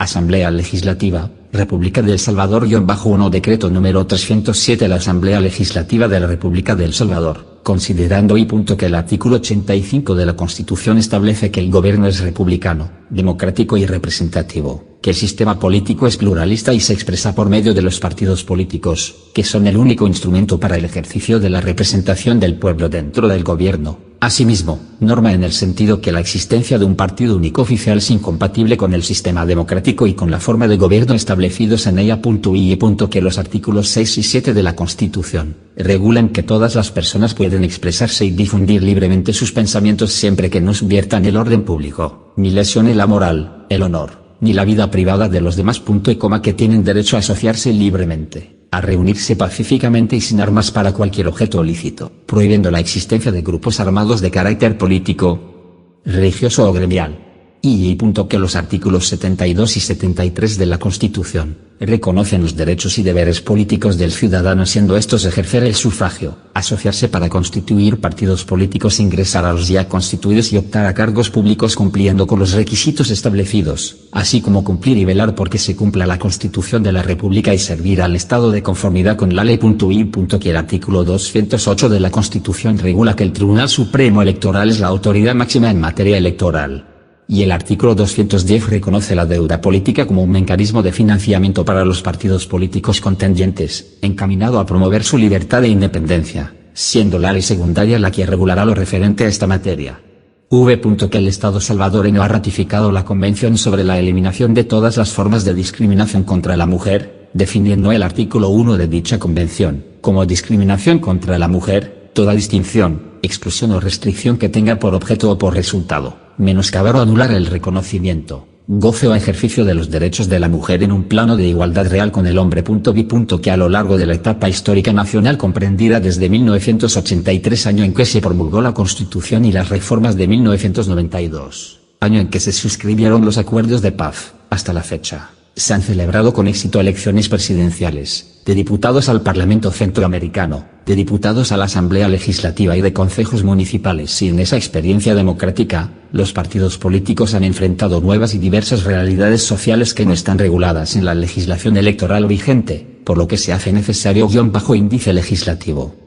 Asamblea Legislativa, República de El Salvador-1 Decreto número 307. La Asamblea Legislativa de la República de El Salvador, considerando que el artículo 85 de la Constitución establece que el gobierno es republicano, democrático y representativo, que el sistema político es pluralista y se expresa por medio de los partidos políticos, que son el único instrumento para el ejercicio de la representación del pueblo dentro del gobierno. Asimismo, norma en el sentido que la existencia de un partido único oficial es incompatible con el sistema democrático y con la forma de gobierno establecidos en ella. Que los artículos 6 y 7 de la Constitución regulan que todas las personas pueden expresarse y difundir libremente sus pensamientos siempre que no subviertan el orden público, ni lesione la moral, el honor, ni la vida privada de los demás. Que tienen derecho a asociarse libremente, a reunirse pacíficamente y sin armas para cualquier objeto lícito, prohibiendo la existencia de grupos armados de carácter político, religioso o gremial. Que los artículos 72 y 73 de la Constitución reconocen los derechos y deberes políticos del ciudadano, siendo estos ejercer el sufragio, asociarse para constituir partidos políticos, ingresar a los ya constituidos y optar a cargos públicos cumpliendo con los requisitos establecidos, así como cumplir y velar porque se cumpla la Constitución de la República y servir al Estado de conformidad con la ley. Que el artículo 208 de la Constitución regula que el Tribunal Supremo Electoral es la autoridad máxima en materia electoral. Y el artículo 210 reconoce la deuda política como un mecanismo de financiamiento para los partidos políticos contendientes, encaminado a promover su libertad e independencia, siendo la ley secundaria la que regulará lo referente a esta materia. Que el Estado salvadoreño ha ratificado la Convención sobre la eliminación de todas las formas de discriminación contra la mujer, definiendo el artículo 1 de dicha convención, como discriminación contra la mujer, toda distinción, exclusión o restricción que tenga por objeto o por resultado menoscabar o anular el reconocimiento, goce o ejercicio de los derechos de la mujer en un plano de igualdad real con el hombre. Que a lo largo de la etapa histórica nacional comprendida desde 1983, año en que se promulgó la Constitución, y las reformas de 1992, año en que se suscribieron los acuerdos de paz, hasta la fecha, se han celebrado con éxito elecciones presidenciales, de diputados al Parlamento Centroamericano, de diputados a la Asamblea Legislativa y de concejos municipales. Y en esa experiencia democrática, los partidos políticos han enfrentado nuevas y diversas realidades sociales que no están reguladas en la legislación electoral vigente, por lo que se hace necesario índice legislativo.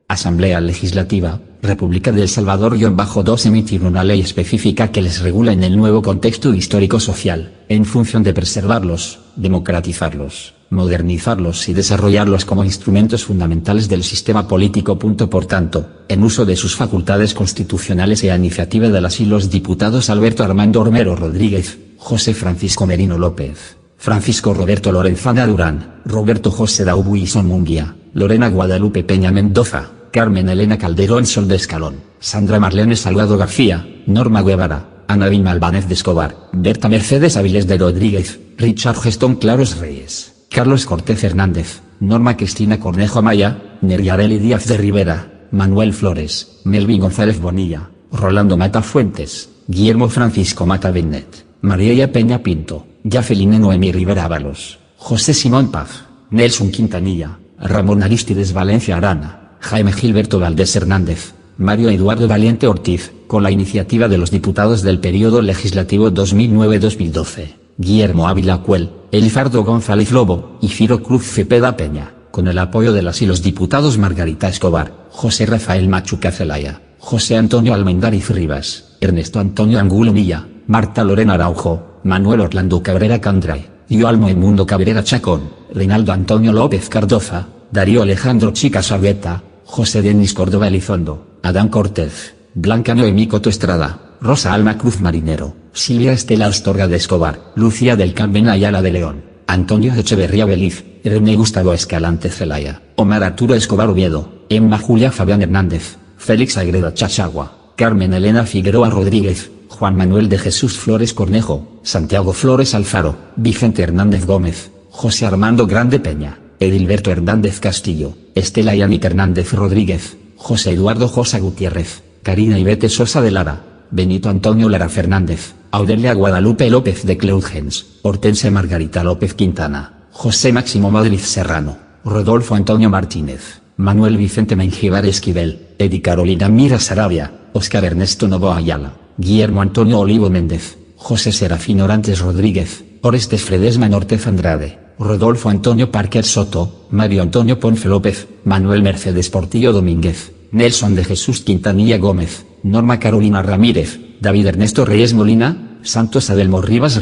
Asamblea Legislativa, República de El Salvador-2 emitir una ley específica que les regula en el nuevo contexto histórico-social, en función de preservarlos, democratizarlos, modernizarlos y desarrollarlos como instrumentos fundamentales del sistema político. Por tanto, en uso de sus facultades constitucionales y a iniciativa de las y los diputados Alberto Armando Romero Rodríguez, José Francisco Merino López, Francisco Roberto Lorenzana Durán, Roberto José Daubuison Munguía, Lorena Guadalupe Peña Mendoza, Carmen Elena Calderón Sol de Escalón, Sandra Marlene Salgado García, Norma Guevara, Ana Vilma Albánez de Escobar, Berta Mercedes Avilés de Rodríguez, Richard Gestón Claros Reyes, Carlos Cortés Hernández, Norma Cristina Cornejo Amaya, Neriareli Díaz de Rivera, Manuel Flores, Melvin González Bonilla, Rolando Mata Fuentes, Guillermo Francisco Mata Benet, María Peña Pinto, Yafeline Noemí Rivera Ábalos, José Simón Paz, Nelson Quintanilla, Ramón Aristides Valencia Arana, Jaime Gilberto Valdés Hernández, Mario Eduardo Valiente Ortiz, con la iniciativa de los diputados del período legislativo 2009-2012, Guillermo Ávila Cuel, Elifardo González Lobo, y Ciro Cruz Cepeda Peña, con el apoyo de las y los diputados Margarita Escobar, José Rafael Machuca Zelaya, José Antonio Almendariz Rivas, Ernesto Antonio Angulo Milla, Marta Lorena Araujo, Manuel Orlando Cabrera Candray, Yoalmo Edmundo Cabrera Chacón, Reinaldo Antonio López Cardoza, Darío Alejandro Chica Sabieta, José Denis Córdoba Elizondo, Adán Cortés, Blanca Noemí Coto Estrada, Rosa Alma Cruz Marinero, Silvia Estela Astorga de Escobar, Lucía del Carmen Ayala de León, Antonio Echeverría Beliz, René Gustavo Escalante Zelaya, Omar Arturo Escobar Oviedo, Emma Julia Fabián Hernández, Félix Agreda Chachagua, Carmen Elena Figueroa Rodríguez, Juan Manuel de Jesús Flores Cornejo, Santiago Flores Alfaro, Vicente Hernández Gómez, José Armando Grande Peña, Edilberto Hernández Castillo, Estela Yannick Hernández Rodríguez, José Eduardo Josa Gutiérrez, Karina Ivete Sosa de Lara, Benito Antonio Lara Fernández, Audelia Guadalupe López de Cleugens, Hortensia Margarita López Quintana, José Máximo Madrid Serrano, Rodolfo Antonio Martínez, Manuel Vicente Menjivar Esquivel, Edi Carolina Mira Sarabia, Óscar Ernesto Novoa Ayala, Guillermo Antonio Olivo Méndez, José Serafín Orantes Rodríguez, Orestes Fredesman Ortez Andrade, Rodolfo Antonio Parker Soto, Mario Antonio Ponce López, Manuel Mercedes Portillo Domínguez, Nelson de Jesús Quintanilla Gómez, Norma Carolina Ramírez, David Ernesto Reyes Molina, Santos Adelmo Rivas,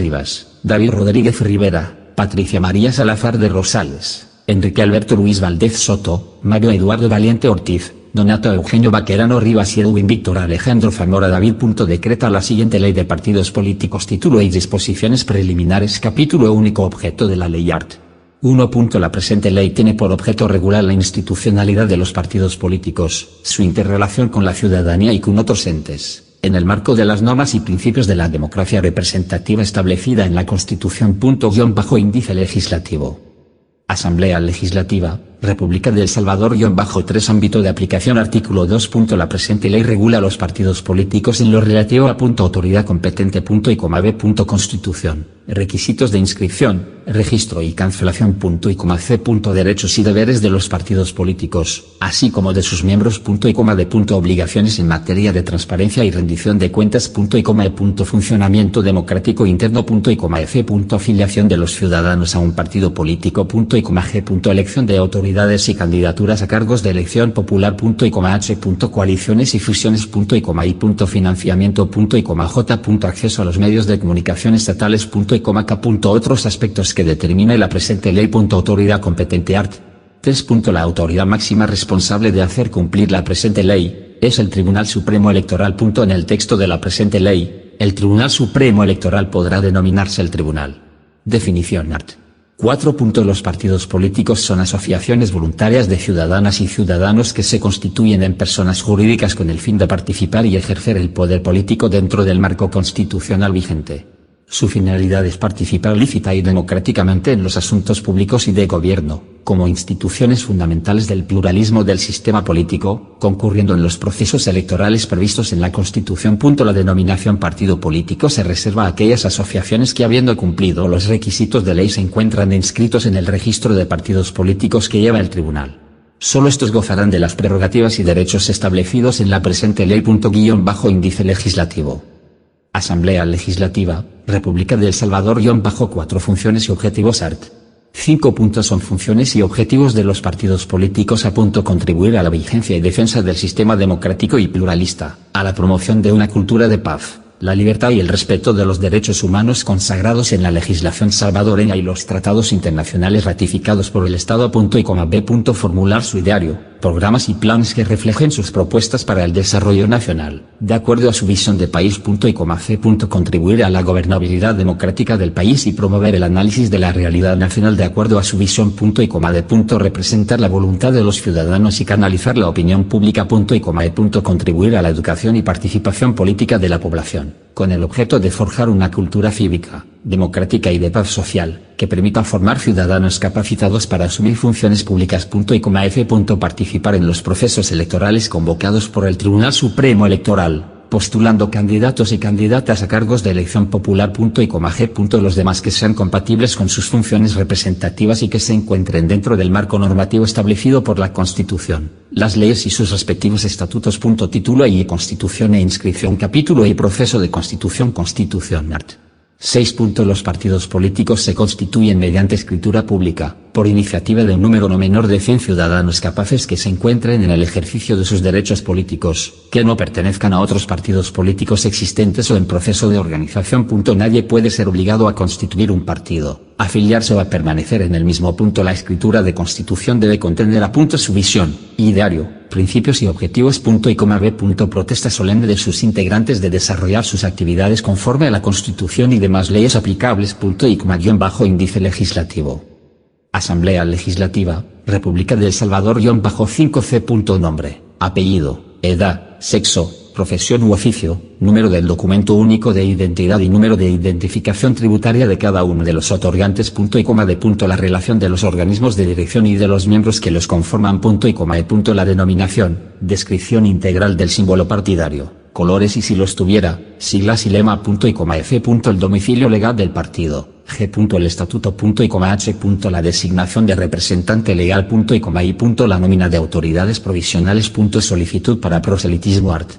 David Rodríguez Rivera, Patricia María Salazar de Rosales, Enrique Alberto Luis Valdez Soto, Mario Eduardo Valiente Ortiz, Donato Eugenio Baquerano Rivas y Edwin Víctor Alejandro Zamora David. Decreta la siguiente Ley de Partidos Políticos. Título y disposiciones preliminares. Capítulo único. Objeto de la Ley Art. 1. La presente ley tiene por objeto regular la institucionalidad de los partidos políticos, su interrelación con la ciudadanía y con otros entes, en el marco de las normas y principios de la democracia representativa establecida en la Constitución. Índice legislativo. Asamblea Legislativa, República de El Salvador. 3 Ámbito de aplicación. Artículo 2. La presente ley regula los partidos políticos en lo relativo a autoridad competente. B. Constitución, requisitos de inscripción, registro y cancelación. C. Derechos y deberes de los partidos políticos, así como de sus miembros. D. Obligaciones en materia de transparencia y rendición de cuentas. E. Funcionamiento democrático interno. F. Afiliación de los ciudadanos a un partido político. G. Elección de autoridades y candidaturas a cargos de elección popular. H. Coaliciones y fusiones. I. Financiamiento. J. Acceso a los medios de comunicación estatales. K. Otros aspectos que determine la presente ley. Autoridad competente. Art. 3. La autoridad máxima responsable de hacer cumplir la presente ley es el Tribunal Supremo Electoral. En el texto de la presente ley, el Tribunal Supremo Electoral podrá denominarse el Tribunal. Definición. Art. 4. Los partidos políticos son asociaciones voluntarias de ciudadanas y ciudadanos que se constituyen en personas jurídicas con el fin de participar y ejercer el poder político dentro del marco constitucional vigente. Su finalidad es participar lícita y democráticamente en los asuntos públicos y de gobierno, como instituciones fundamentales del pluralismo del sistema político, concurriendo en los procesos electorales previstos en la Constitución. La denominación partido político se reserva a aquellas asociaciones que, habiendo cumplido los requisitos de ley, se encuentran inscritos en el registro de partidos políticos que lleva el Tribunal. Solo estos gozarán de las prerrogativas y derechos establecidos en la presente ley. Índice legislativo. Asamblea Legislativa, República de El Salvador. 4 Funciones y objetivos. Art. 5. Son funciones y objetivos de los partidos políticos. Contribuir a la vigencia y defensa del sistema democrático y pluralista, a la promoción de una cultura de paz, la libertad y el respeto de los derechos humanos consagrados en la legislación salvadoreña y los tratados internacionales ratificados por el Estado. B. Formular su ideario, programas y planes que reflejen sus propuestas para el desarrollo nacional, de acuerdo a su visión de país. C. Contribuir a la gobernabilidad democrática del país y promover el análisis de la realidad nacional de acuerdo a su visión. D. Representar la voluntad de los ciudadanos y canalizar la opinión pública. E. Contribuir a la educación y participación política de la población, con el objeto de forjar una cultura cívica, democrática y de paz social, que permita formar ciudadanos capacitados para asumir funciones públicas. F. Participar en los procesos electorales convocados por el Tribunal Supremo Electoral, postulando candidatos y candidatas a cargos de elección popular. G. Los demás que sean compatibles con sus funciones representativas y que se encuentren dentro del marco normativo establecido por la Constitución, las leyes y sus respectivos estatutos. Título y Constitución e inscripción. Capítulo y proceso de constitución. Constitución. Art. 6. Los partidos políticos se constituyen mediante escritura pública, por iniciativa de un número no menor de 100 ciudadanos capaces que se encuentren en el ejercicio de sus derechos políticos, que no pertenezcan a otros partidos políticos existentes o en proceso de organización. Nadie puede ser obligado a constituir un partido, afiliarse o a permanecer en el mismo. La escritura de constitución debe contener su visión, ideario, principios y objetivos. B. Protesta solemne de sus integrantes de desarrollar sus actividades conforme a la Constitución y demás leyes aplicables. Índice legislativo. Asamblea Legislativa, República de El Salvador. 5C. Nombre, apellido, edad, sexo, profesión u oficio, número del documento único de identidad y número de identificación tributaria de cada uno de los otorgantes. D. La relación de los organismos de dirección y de los miembros que los conforman. E. La denominación, descripción integral del símbolo partidario, colores y, si los tuviera, siglas y lema. F. El domicilio legal del partido. G. El estatuto. H. La designación de representante legal. I. La nómina de autoridades provisionales. Solicitud para proselitismo. Art.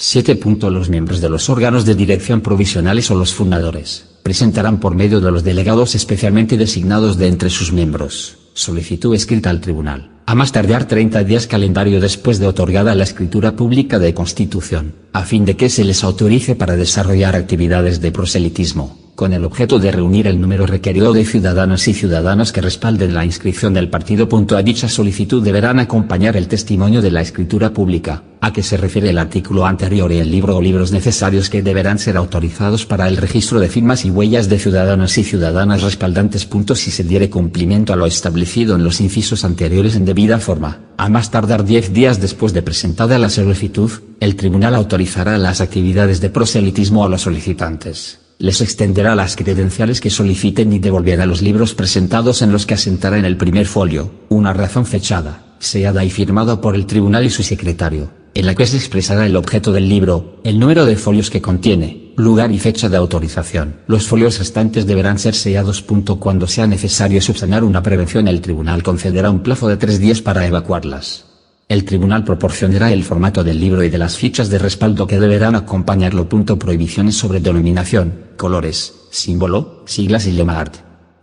7. Los miembros de los órganos de dirección provisionales o los fundadores, presentarán por medio de los delegados especialmente designados de entre sus miembros, solicitud escrita al tribunal, a más tardar 30 días calendario después de otorgada la escritura pública de constitución, a fin de que se les autorice para desarrollar actividades de proselitismo, con el objeto de reunir el número requerido de ciudadanos y ciudadanas que respalden la inscripción del partido. A dicha solicitud deberán acompañar el testimonio de la escritura pública, a que se refiere el artículo anterior, y el libro o libros necesarios que deberán ser autorizados para el registro de firmas y huellas de ciudadanos y ciudadanas respaldantes. Si se diere cumplimiento a lo establecido en los incisos anteriores en debida forma, a más tardar 10 días después de presentada la solicitud, el tribunal autorizará las actividades de proselitismo a los solicitantes. Les extenderá las credenciales que soliciten y devolverá los libros presentados en los que asentará en el primer folio una razón fechada, sellada y firmada por el tribunal y su secretario, en la que se expresará el objeto del libro, el número de folios que contiene, lugar y fecha de autorización. Los folios restantes deberán ser sellados. Cuando sea necesario subsanar una prevención, el tribunal concederá un plazo de 3 días para evacuarlas. El tribunal proporcionará el formato del libro y de las fichas de respaldo que deberán acompañarlo. Prohibiciones sobre denominación, colores, símbolo, siglas y lema art.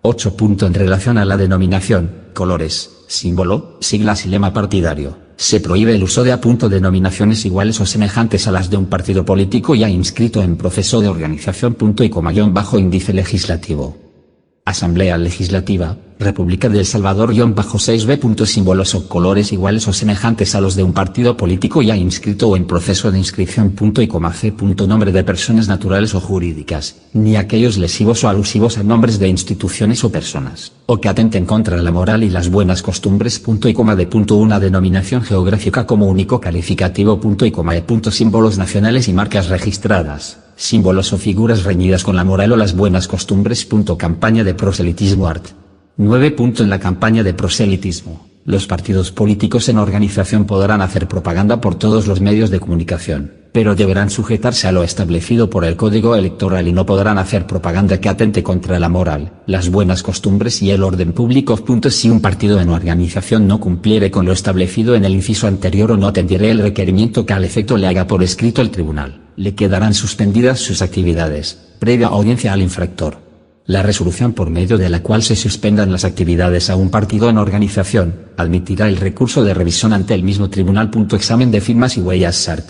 8. En relación a la denominación, colores, símbolo, siglas y lema partidario, se prohíbe el uso de denominaciones iguales o semejantes a las de un partido político ya inscrito en proceso de organización. Índice legislativo. Asamblea Legislativa, República de El Salvador 6b. Símbolos o colores iguales o semejantes a los de un partido político ya inscrito o en proceso de inscripción. C. Nombre de personas naturales o jurídicas, ni aquellos lesivos o alusivos a nombres de instituciones o personas, o que atenten contra la moral y las buenas costumbres. Una denominación geográfica como único calificativo. E. Símbolos nacionales y marcas registradas, símbolos o figuras reñidas con la moral o las buenas costumbres. Campaña de proselitismo art. 9. En la campaña de proselitismo, los partidos políticos en organización podrán hacer propaganda por todos los medios de comunicación, pero deberán sujetarse a lo establecido por el Código Electoral y no podrán hacer propaganda que atente contra la moral, las buenas costumbres y el orden público. Si un partido en organización no cumpliere con lo establecido en el inciso anterior o no atendiere el requerimiento que al efecto le haga por escrito el tribunal, le quedarán suspendidas sus actividades, previa audiencia al infractor. La resolución por medio de la cual se suspendan las actividades a un partido en organización, admitirá el recurso de revisión ante el mismo tribunal. Examen de firmas y huellas SART.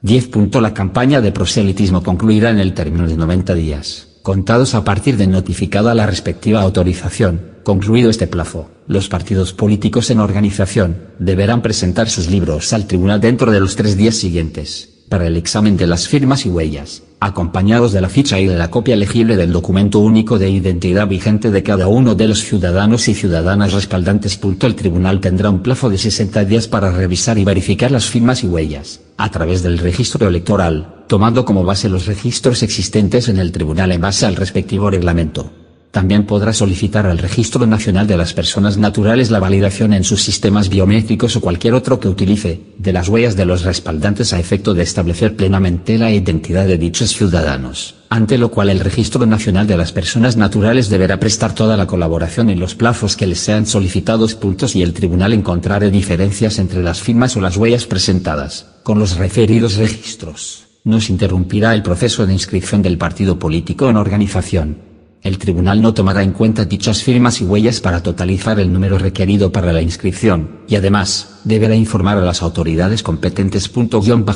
10. La campaña de proselitismo concluirá en el término de 90 días, contados a partir de notificada la respectiva autorización. Concluido este plazo, los partidos políticos en organización deberán presentar sus libros al tribunal dentro de los 3 días siguientes, para el examen de las firmas y huellas, acompañados de la ficha y de la copia legible del documento único de identidad vigente de cada uno de los ciudadanos y ciudadanas respaldantes. El tribunal tendrá un plazo de 60 días para revisar y verificar las firmas y huellas, a través del registro electoral, tomando como base los registros existentes en el tribunal en base al respectivo reglamento. También podrá solicitar al Registro Nacional de las Personas Naturales la validación en sus sistemas biométricos o cualquier otro que utilice, de las huellas de los respaldantes a efecto de establecer plenamente la identidad de dichos ciudadanos, ante lo cual el Registro Nacional de las Personas Naturales deberá prestar toda la colaboración en los plazos que les sean solicitados. Si el tribunal encontrare diferencias entre las firmas o las huellas presentadas, con los referidos registros, no se interrumpirá el proceso de inscripción del partido político en organización. El tribunal no tomará en cuenta dichas firmas y huellas para totalizar el número requerido para la inscripción, y además, deberá informar a las autoridades competentes.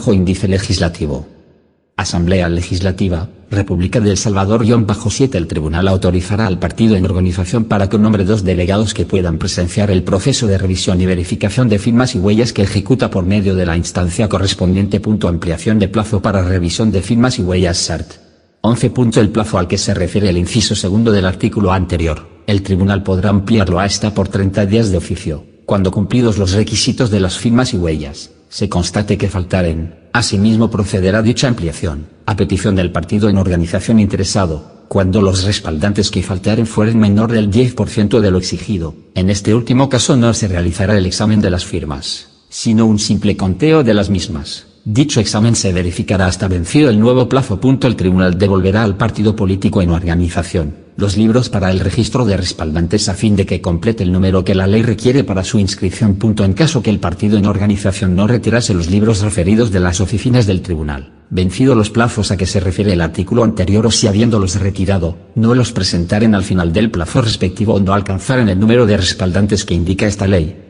Índice legislativo. Asamblea Legislativa, República de El Salvador 7. El tribunal autorizará al partido en organización para que nombre 2 delegados que puedan presenciar el proceso de revisión y verificación de firmas y huellas que ejecuta por medio de la instancia correspondiente. Ampliación de plazo para revisión de firmas y huellas SART. 11. El plazo al que se refiere el inciso segundo del artículo anterior, el tribunal podrá ampliarlo hasta por 30 días de oficio, cuando cumplidos los requisitos de las firmas y huellas, se constate que faltaren. Asimismo procederá dicha ampliación, a petición del partido en organización interesado, cuando los respaldantes que faltaren fueren menor del 10% de lo exigido. En este último caso no se realizará el examen de las firmas, sino un simple conteo de las mismas. Dicho examen se verificará hasta vencido el nuevo plazo. El tribunal devolverá al partido político en organización, los libros para el registro de respaldantes a fin de que complete el número que la ley requiere para su inscripción. En caso que el partido en organización no retirase los libros referidos de las oficinas del tribunal, vencido los plazos a que se refiere el artículo anterior, o si habiéndolos retirado, no los presentaren al final del plazo respectivo o no alcanzaren el número de respaldantes que indica esta ley,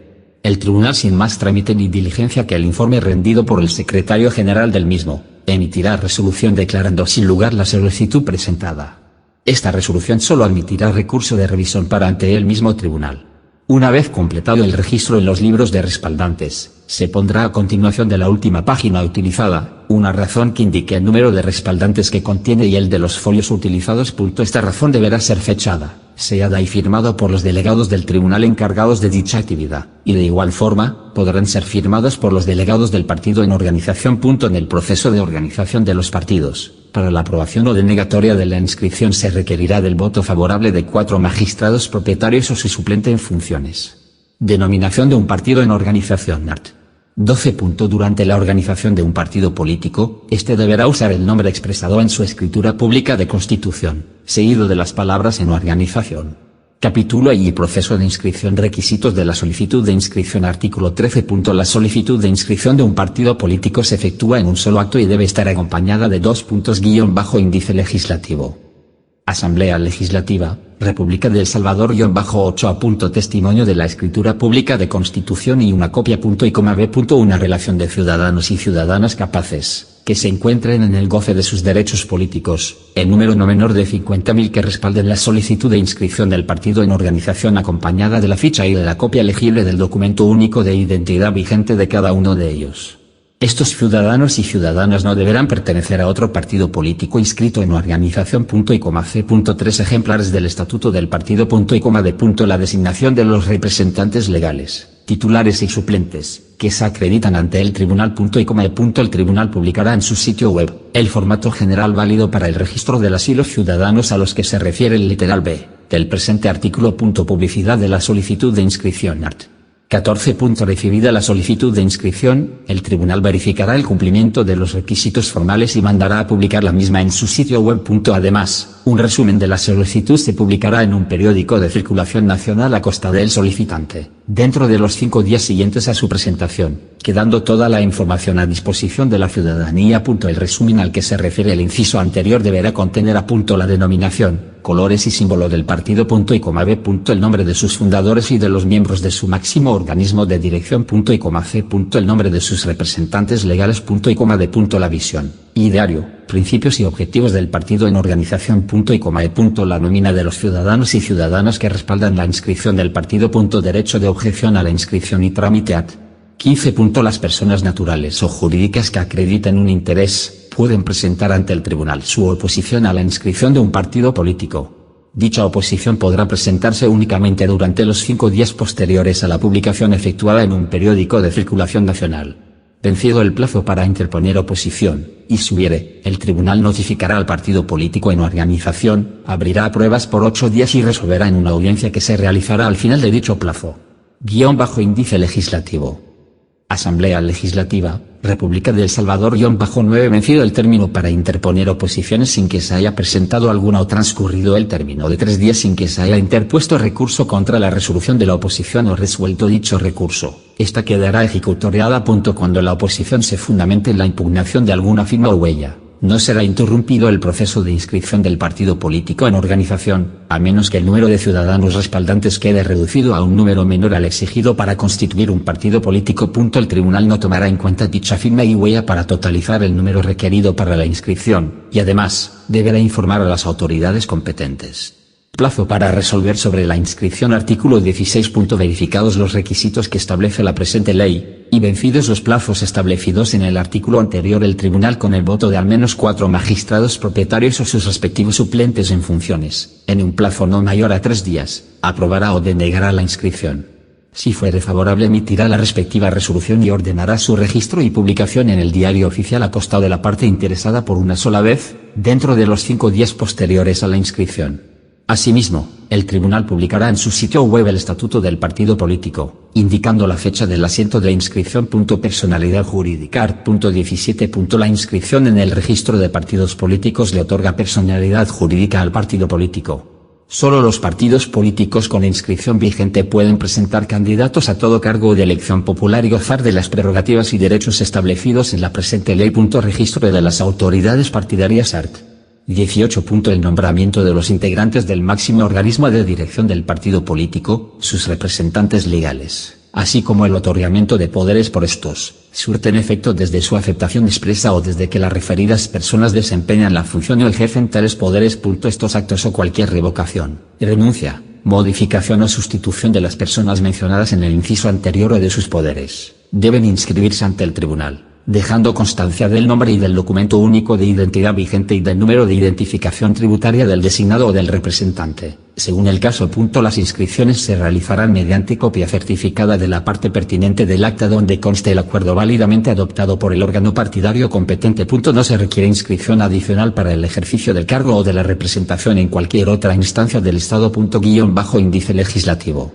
el tribunal, sin más trámite ni diligencia que el informe rendido por el secretario general del mismo, emitirá resolución declarando sin lugar la solicitud presentada. Esta resolución solo admitirá recurso de revisión para ante el mismo tribunal. Una vez completado el registro en los libros de respaldantes, se pondrá a continuación de la última página utilizada, una razón que indique el número de respaldantes que contiene y el de los folios utilizados. Esta razón deberá ser fechada, sellada y firmado por los delegados del tribunal encargados de dicha actividad, y de igual forma, podrán ser firmadas por los delegados del partido en organización. En el proceso de organización de los partidos, para la aprobación o denegatoria de la inscripción se requerirá del voto favorable de 4 magistrados propietarios o su suplente en funciones. Denominación de un partido en organización. Art. 12. Durante la organización de un partido político, este deberá usar el nombre expresado en su escritura pública de constitución, seguido de las palabras en organización. Capítulo y proceso de inscripción. Requisitos de la solicitud de inscripción. Artículo 13. La solicitud de inscripción de un partido político se efectúa en un solo acto y debe estar acompañada de 2 índice legislativo. Asamblea Legislativa, República de El Salvador -8 Testimonio de la escritura pública de constitución y una copia B. Una relación de ciudadanos y ciudadanas capaces, que se encuentren en el goce de sus derechos políticos, en número no menor de 50.000, que respalden la solicitud de inscripción del partido en organización acompañada de la ficha y de la copia legible del documento único de identidad vigente de cada uno de ellos. Estos ciudadanos y ciudadanas no deberán pertenecer a otro partido político inscrito en organización. C. 3 ejemplares del estatuto del partido. D. La designación de los representantes legales, titulares y suplentes, que se acreditan ante el tribunal. E. El tribunal publicará en su sitio web el formato general válido para el registro de las y los ciudadanos a los que se refiere el literal B del presente artículo. Publicidad de la solicitud de inscripción. Art. 14. Recibida la solicitud de inscripción, el tribunal verificará el cumplimiento de los requisitos formales y mandará a publicar la misma en su sitio web. Además, un resumen de la solicitud se publicará en un periódico de circulación nacional a costa del solicitante, dentro de los 5 días siguientes a su presentación, quedando toda la información a disposición de la ciudadanía. El resumen al que se refiere el inciso anterior deberá contener la denominación, colores y símbolo del partido. B. El nombre de sus fundadores y de los miembros de su máximo organismo de dirección. C. El nombre de sus representantes legales. D. La visión, ideario, principios y objetivos del partido en organización. E. La nómina de los ciudadanos y ciudadanas que respaldan la inscripción del partido. Derecho de objeción a la inscripción y trámite. At. 15. Las personas naturales o jurídicas que acrediten un interés, pueden presentar ante el tribunal su oposición a la inscripción de un partido político. Dicha oposición podrá presentarse únicamente durante los 5 días posteriores a la publicación efectuada en un periódico de circulación nacional. Vencido el plazo para interponer oposición, y si hubiere, el tribunal notificará al partido político en organización, abrirá pruebas por 8 días y resolverá en una audiencia que se realizará al final de dicho plazo. Índice legislativo. Asamblea Legislativa, República de El Salvador -9 Vencido el término para interponer oposiciones sin que se haya presentado alguna o transcurrido el término de 3 días sin que se haya interpuesto recurso contra la resolución de la oposición o resuelto dicho recurso, esta quedará ejecutoriada. Cuando la oposición se fundamente en la impugnación de alguna firma o huella, no será interrumpido el proceso de inscripción del partido político en organización, a menos que el número de ciudadanos respaldantes quede reducido a un número menor al exigido para constituir un partido político. El tribunal no tomará en cuenta dicha firma y huella para totalizar el número requerido para la inscripción, y además, deberá informar a las autoridades competentes. Plazo para resolver sobre la inscripción. Artículo 16. Verificados los requisitos que establece la presente ley, y vencidos los plazos establecidos en el artículo anterior, el tribunal, con el voto de al menos 4 magistrados propietarios o sus respectivos suplentes en funciones, en un plazo no mayor a 3 días, aprobará o denegará la inscripción. Si fuere favorable, emitirá la respectiva resolución y ordenará su registro y publicación en el Diario Oficial a costa de la parte interesada por una sola vez, dentro de los 5 días posteriores a la inscripción. Asimismo, el tribunal publicará en su sitio web el estatuto del partido político, indicando la fecha del asiento de inscripción. Personalidad jurídica. Art. 17. La inscripción en el registro de partidos políticos le otorga personalidad jurídica al partido político. Solo los partidos políticos con inscripción vigente pueden presentar candidatos a todo cargo de elección popular y gozar de las prerrogativas y derechos establecidos en la presente ley. Registro de las autoridades partidarias art. 18. El nombramiento de los integrantes del máximo organismo de dirección del partido político, sus representantes legales, así como el otorgamiento de poderes por estos, surten efecto desde su aceptación expresa o desde que las referidas personas desempeñan la función o ejercen tales poderes. Estos actos o cualquier revocación, renuncia, modificación o sustitución de las personas mencionadas en el inciso anterior o de sus poderes, deben inscribirse ante el tribunal, dejando constancia del nombre y del documento único de identidad vigente y del número de identificación tributaria del designado o del representante, según el caso. Las inscripciones se realizarán mediante copia certificada de la parte pertinente del acta donde conste el acuerdo válidamente adoptado por el órgano partidario competente. No se requiere inscripción adicional para el ejercicio del cargo o de la representación en cualquier otra instancia del Estado. Índice legislativo.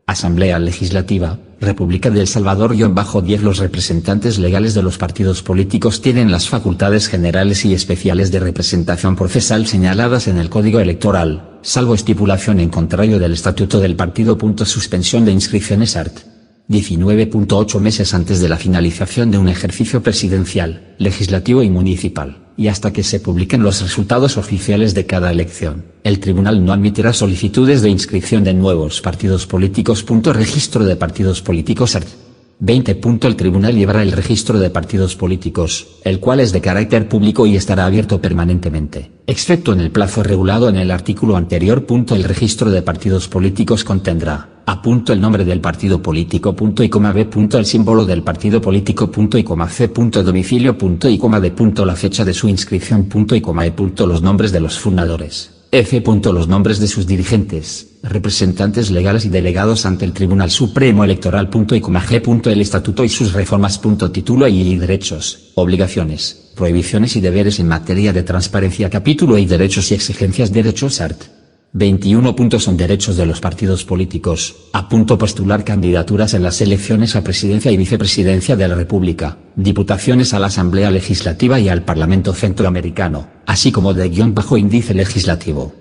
Asamblea Legislativa, República de El Salvador. 10. Los representantes legales de los partidos políticos tienen las facultades generales y especiales de representación procesal señaladas en el Código Electoral, salvo estipulación en contrario del Estatuto del Partido. Suspensión de inscripciones art. 19. 8 meses antes de la finalización de un ejercicio presidencial, legislativo y municipal, y hasta que se publiquen los resultados oficiales de cada elección, el tribunal no admitirá solicitudes de inscripción de nuevos partidos políticos. Registro de partidos políticos art. 20. El tribunal llevará el registro de partidos políticos, el cual es de carácter público y estará abierto permanentemente, excepto en el plazo regulado en el artículo anterior. El registro de partidos políticos contendrá: A. El nombre del partido político. B. El símbolo del partido político. C. Domicilio. D. La fecha de su inscripción. E. Los nombres de los fundadores. F. Los nombres de sus dirigentes, representantes legales y delegados ante el Tribunal Supremo Electoral. G. El estatuto y sus reformas. Título y derechos, obligaciones, prohibiciones y deberes en materia de transparencia. Capítulo y derechos y exigencias. Derechos art. 21. Son derechos de los partidos políticos: A. Postular candidaturas en las elecciones a presidencia y vicepresidencia de la República, diputaciones a la Asamblea Legislativa y al Parlamento Centroamericano, así como de índice legislativo.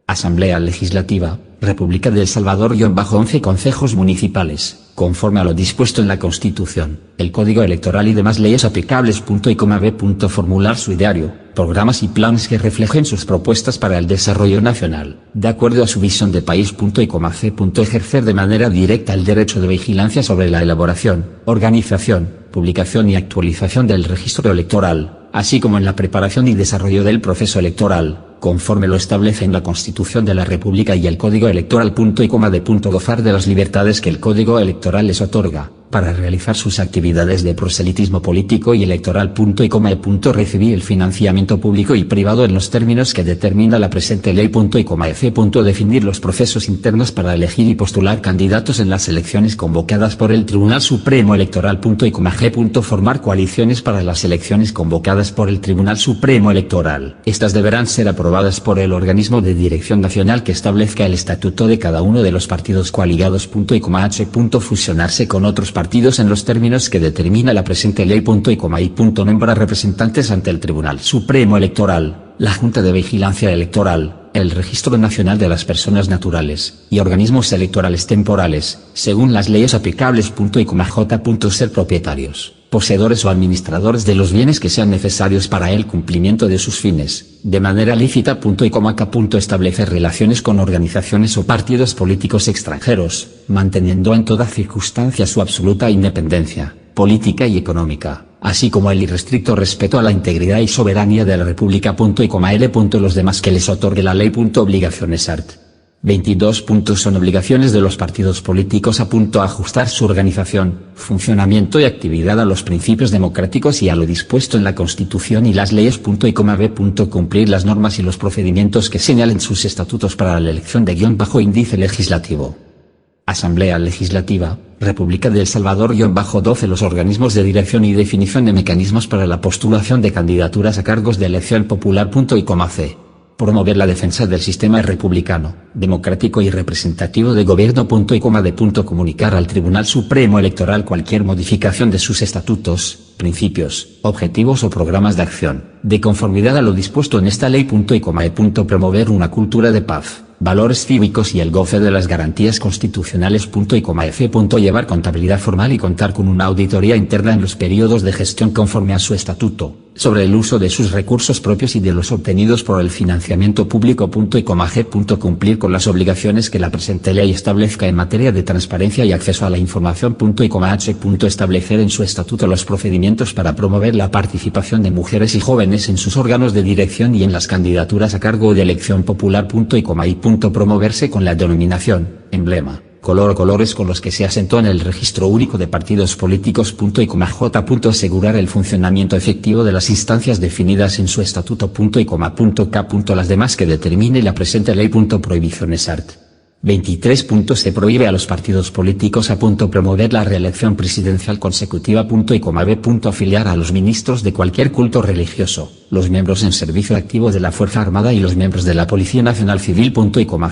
Asamblea Legislativa, República de El Salvador. 11 Consejos municipales, conforme a lo dispuesto en la Constitución, el Código Electoral y demás leyes aplicables. B. Formular su ideario, programas y planes que reflejen sus propuestas para el desarrollo nacional, de acuerdo a su visión de país. C. Ejercer de manera directa el derecho de vigilancia sobre la elaboración, organización, publicación y actualización del registro electoral, así como en la preparación y desarrollo del proceso electoral, conforme lo establece en la Constitución de la República y el Código Electoral. D. Gozar de las libertades que el Código Electoral les otorga, para realizar sus actividades de proselitismo político y electoral. E. Recibir el financiamiento público y privado en los términos que determina la presente ley. F. Definir los procesos internos para elegir y postular candidatos en las elecciones convocadas por el Tribunal Supremo Electoral. G. Formar coaliciones para las elecciones convocadas por el Tribunal Supremo Electoral. Estas deberán ser aprobadas por el organismo de dirección nacional que establezca el estatuto de cada uno de los partidos coaligados. H. Fusionarse con otros partidos en los términos que determina la presente ley. I. Nombrar representantes ante el Tribunal Supremo Electoral, la Junta de Vigilancia Electoral, el Registro Nacional de las Personas Naturales, y organismos electorales temporales, según las leyes aplicables. J. Ser propietarios, poseedores o administradores de los bienes que sean necesarios para el cumplimiento de sus fines, de manera lícita. K. Establecer relaciones con organizaciones o partidos políticos extranjeros, manteniendo en toda circunstancia su absoluta independencia política y económica, así como el irrestricto respeto a la integridad y soberanía de la República. L. Los demás que les otorgue la ley. Obligaciones art. 22. Son obligaciones de los partidos políticos: A. Ajustar su organización, funcionamiento y actividad a los principios democráticos y a lo dispuesto en la Constitución y las leyes. B. Cumplir las normas y los procedimientos que señalen sus estatutos para la elección de índice legislativo. Asamblea Legislativa, República de El Salvador. 12 Los organismos de dirección y definición de mecanismos para la postulación de candidaturas a cargos de elección popular. C. Promover la defensa del sistema republicano, democrático y representativo de gobierno. D. Comunicar al Tribunal Supremo Electoral cualquier modificación de sus estatutos, principios, objetivos o programas de acción, de conformidad a lo dispuesto en esta ley. E. Promover una cultura de paz, valores cívicos y el goce de las garantías constitucionales. F. Llevar contabilidad formal y contar con una auditoría interna en los periodos de gestión conforme a su estatuto, sobre el uso de sus recursos propios y de los obtenidos por el financiamiento público. G. Cumplir con las obligaciones que la presente ley establezca en materia de transparencia y acceso a la información. H. Establecer en su estatuto los procedimientos para promover la participación de mujeres y jóvenes en sus órganos de dirección y en las candidaturas a cargo de elección popular. Y. Promoverse con la denominación, emblema, color o colores con los que se asentó en el Registro Único de Partidos Políticos. J. Asegurar el funcionamiento efectivo de las instancias definidas en su estatuto. K. Las demás que determine la presente ley. Prohibiciones art. 23. Se prohíbe a los partidos políticos a. Promover la reelección presidencial consecutiva. B. Afiliar a los ministros de cualquier culto religioso, los miembros en servicio activo de la Fuerza Armada y los miembros de la Policía Nacional Civil.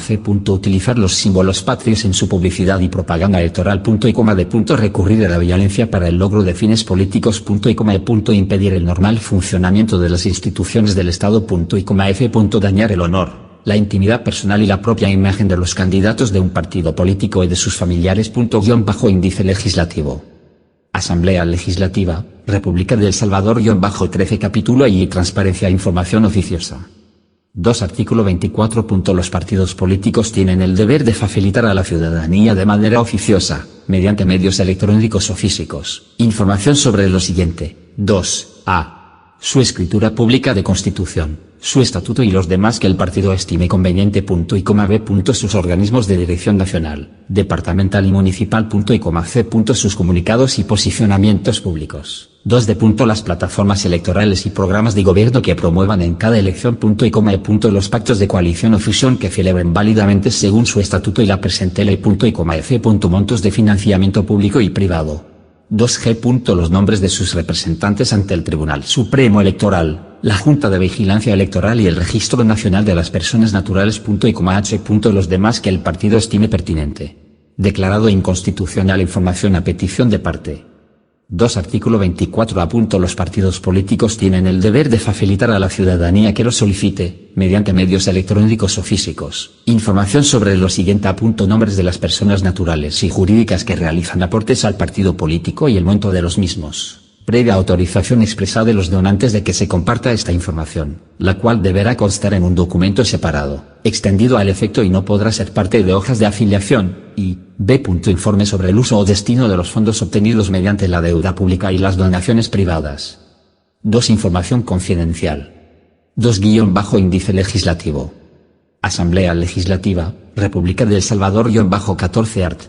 C. Utilizar los símbolos patrios en su publicidad y propaganda electoral. D. Recurrir a la violencia para el logro de fines políticos. E. Impedir el normal funcionamiento de las instituciones del Estado. F. Dañar el honor, la intimidad personal y la propia imagen de los candidatos de un partido político y de sus familiares. Índice legislativo. Asamblea Legislativa, República de El Salvador. 13 Capítulo I. Transparencia e información oficiosa. 2. Artículo 24. Los partidos políticos tienen el deber de facilitar a la ciudadanía de manera oficiosa, mediante medios electrónicos o físicos, información sobre lo siguiente. 2. A. Su escritura pública de constitución, su estatuto y los demás que el partido estime conveniente. B. Sus organismos de dirección nacional, departamental y municipal. C. Sus comunicados y posicionamientos públicos. 2. Las plataformas electorales y programas de gobierno que promuevan en cada elección. E. Los pactos de coalición o fusión que celebren válidamente según su estatuto y la presente ley. F. Montos de financiamiento público y privado. 2G. Los nombres de sus representantes ante el Tribunal Supremo Electoral, la Junta de Vigilancia Electoral y el Registro Nacional de las Personas Naturales. H. Los demás que el partido estime pertinente. Declarado inconstitucional información a petición de parte. 2. Artículo 24. A. Los partidos políticos tienen el deber de facilitar a la ciudadanía que lo solicite, mediante medios electrónicos o físicos, información sobre lo siguiente. A. Nombres de las personas naturales y jurídicas que realizan aportes al partido político y el monto de los mismos, previa autorización expresa de los donantes de que se comparta esta información, la cual deberá constar en un documento separado, extendido al efecto y no podrá ser parte de hojas de afiliación. Y B. Informe sobre el uso o destino de los fondos obtenidos mediante la deuda pública y las donaciones privadas. 2. Información confidencial. 2. Índice legislativo. Asamblea Legislativa, República de El Salvador. 14 art.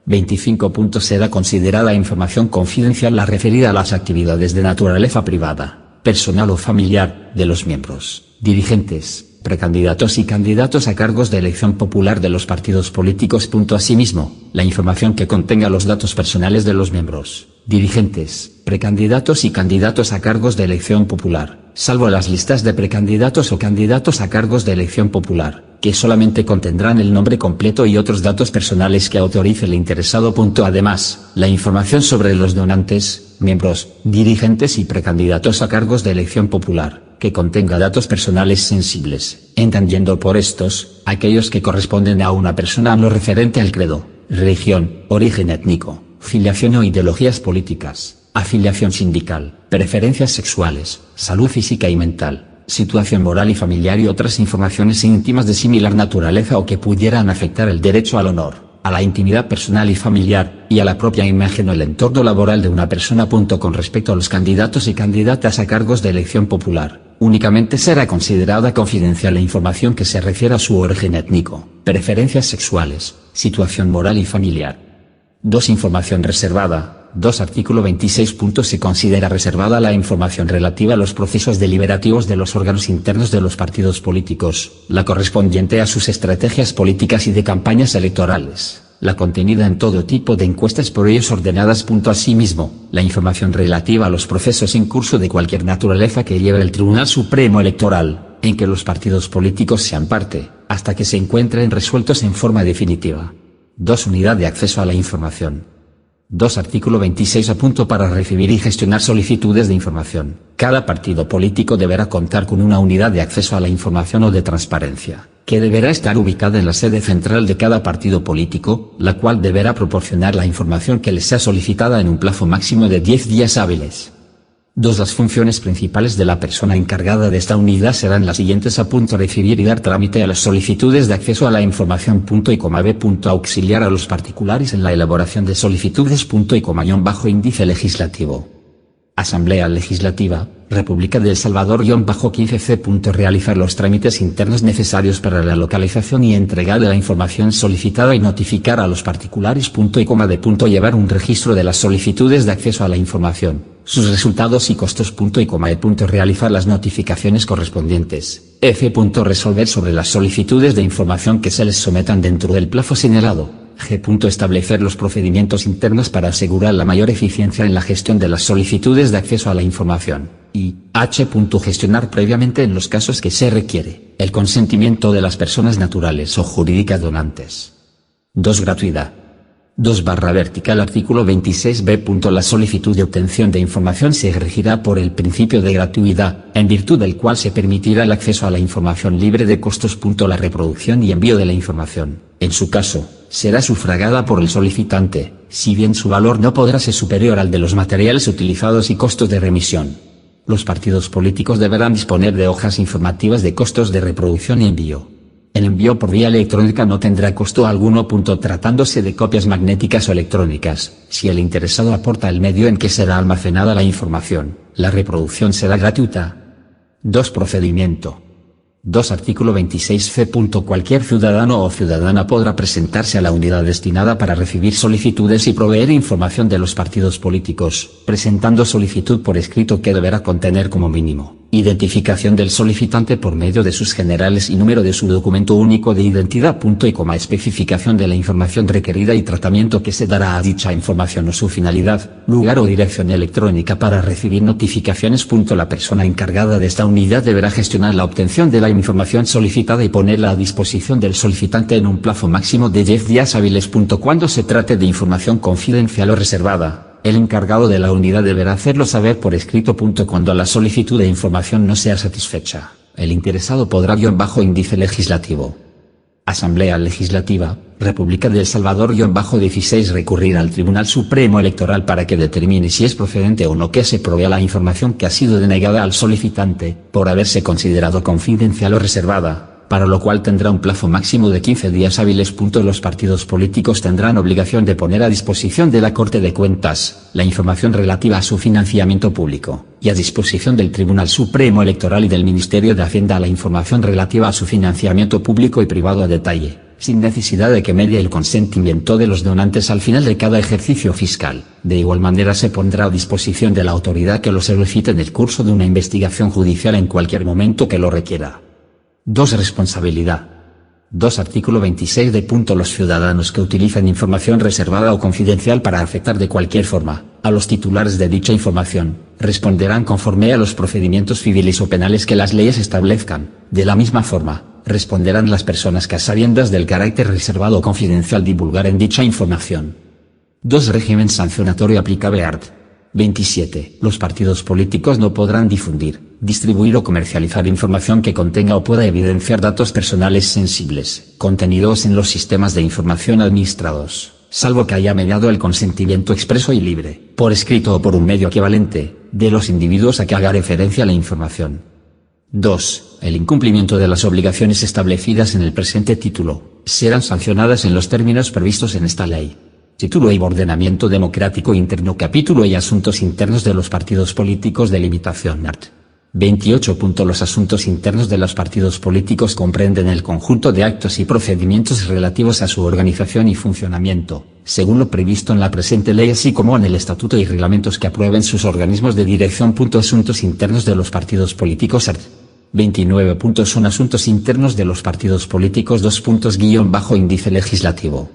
25. Será considerada información confidencial la referida a las actividades de naturaleza privada, personal o familiar, de los miembros, dirigentes, precandidatos y candidatos a cargos de elección popular de los partidos políticos. Asimismo, la información que contenga los datos personales de los miembros, dirigentes, precandidatos y candidatos a cargos de elección popular, salvo las listas de precandidatos o candidatos a cargos de elección popular, que solamente contendrán el nombre completo y otros datos personales que autorice el interesado. Además, la información sobre los donantes, miembros, dirigentes y precandidatos a cargos de elección popular, que contenga datos personales sensibles, entendiendo por estos, aquellos que corresponden a una persona en lo referente al credo, religión, origen étnico, filiación o ideologías políticas, afiliación sindical, preferencias sexuales, salud física y mental, situación moral y familiar y otras informaciones íntimas de similar naturaleza o que pudieran afectar el derecho al honor, a la intimidad personal y familiar, y a la propia imagen o el entorno laboral de una persona. Con respecto a los candidatos y candidatas a cargos de elección popular, únicamente será considerada confidencial la información que se refiera a su origen étnico, preferencias sexuales, situación moral y familiar. 2. Información reservada. 2. Artículo 26. Se considera reservada la información relativa a los procesos deliberativos de los órganos internos de los partidos políticos, la correspondiente a sus estrategias políticas y de campañas electorales, la contenida en todo tipo de encuestas por ellos ordenadas. Asimismo, la información relativa a los procesos en curso de cualquier naturaleza que lleve el Tribunal Supremo Electoral, en que los partidos políticos sean parte, hasta que se encuentren resueltos en forma definitiva. 2. Unidad de acceso a la información. 2. Artículo 26. Para recibir y gestionar solicitudes de información, cada partido político deberá contar con una unidad de acceso a la información o de transparencia, que deberá estar ubicada en la sede central de cada partido político, la cual deberá proporcionar la información que les sea solicitada en un plazo máximo de 10 días hábiles. 2. Las funciones principales de la persona encargada de esta unidad serán las siguientes: a. Recibir y dar trámite a las solicitudes de acceso a la información. B. Auxiliar a los particulares en la elaboración de solicitudes. Índice legislativo. Asamblea Legislativa, República de El Salvador 15C. Realizar los trámites internos necesarios para la localización y entrega de la información solicitada y notificar a los particulares. D. Llevar un registro de las solicitudes de acceso a la información, sus resultados y costos. E. Realizar las notificaciones correspondientes. F. Resolver sobre las solicitudes de información que se les sometan dentro del plazo señalado. G. Establecer los procedimientos internos para asegurar la mayor eficiencia en la gestión de las solicitudes de acceso a la información. Y H. Gestionar previamente, en los casos que se requiere, el consentimiento de las personas naturales o jurídicas donantes. 2. Gratuidad. 2/vertical Artículo 26b. La solicitud de obtención de información se regirá por el principio de gratuidad, en virtud del cual se permitirá el acceso a la información libre de costos. La reproducción y envío de la información, en su caso, será sufragada por el solicitante, si bien su valor no podrá ser superior al de los materiales utilizados y costos de remisión. Los partidos políticos deberán disponer de hojas informativas de costos de reproducción y envío. El envío por vía electrónica no tendrá costo alguno. Tratándose de copias magnéticas o electrónicas, si el interesado aporta el medio en que será almacenada la información, la reproducción será gratuita. 2. Procedimiento. 2. Artículo 26c. Cualquier ciudadano o ciudadana podrá presentarse a la unidad destinada para recibir solicitudes y proveer información de los partidos políticos, presentando solicitud por escrito que deberá contener como mínimo identificación del solicitante por medio de sus generales y número de su documento único de identidad. Especificación de la información requerida y tratamiento que se dará a dicha información o su finalidad, lugar o dirección electrónica para recibir notificaciones. La persona encargada de esta unidad deberá gestionar la obtención de la información solicitada y ponerla a disposición del solicitante en un plazo máximo de 10 días hábiles. Cuando se trate de información confidencial o reservada, el encargado de la unidad deberá hacerlo saber por escrito. Cuando la solicitud de información no sea satisfecha, el interesado podrá índice legislativo. Asamblea Legislativa, República de El Salvador 16 recurrir al Tribunal Supremo Electoral para que determine si es procedente o no que se provea la información que ha sido denegada al solicitante, por haberse considerado confidencial o reservada, para lo cual tendrá un plazo máximo de 15 días hábiles. Los partidos políticos tendrán obligación de poner a disposición de la Corte de Cuentas la información relativa a su financiamiento público, y a disposición del Tribunal Supremo Electoral y del Ministerio de Hacienda la información relativa a su financiamiento público y privado a detalle, sin necesidad de que medie el consentimiento de los donantes al final de cada ejercicio fiscal. De igual manera se pondrá a disposición de la autoridad que lo solicite en el curso de una investigación judicial en cualquier momento que lo requiera. 2. Responsabilidad. 2. Artículo 26 de. Los ciudadanos que utilicen información reservada o confidencial para afectar de cualquier forma a los titulares de dicha información, responderán conforme a los procedimientos civiles o penales que las leyes establezcan. De la misma forma, responderán las personas que a sabiendas del carácter reservado o confidencial divulgaren dicha información. 2. Régimen sancionatorio aplicable art. 27. Los partidos políticos no podrán difundir, distribuir o comercializar información que contenga o pueda evidenciar datos personales sensibles, contenidos en los sistemas de información administrados, salvo que haya mediado el consentimiento expreso y libre, por escrito o por un medio equivalente, de los individuos a que haga referencia la información. 2. El incumplimiento de las obligaciones establecidas en el presente título, serán sancionadas en los términos previstos en esta ley. Título y Ordenamiento Democrático Interno. Capítulo y Asuntos Internos de los Partidos Políticos. Delimitación art. 28. Los asuntos internos de los partidos políticos comprenden el conjunto de actos y procedimientos relativos a su organización y funcionamiento, según lo previsto en la presente ley así como en el estatuto y reglamentos que aprueben sus organismos de dirección. Asuntos internos de los partidos políticos art. 29. Son asuntos internos de los partidos políticos. Índice legislativo.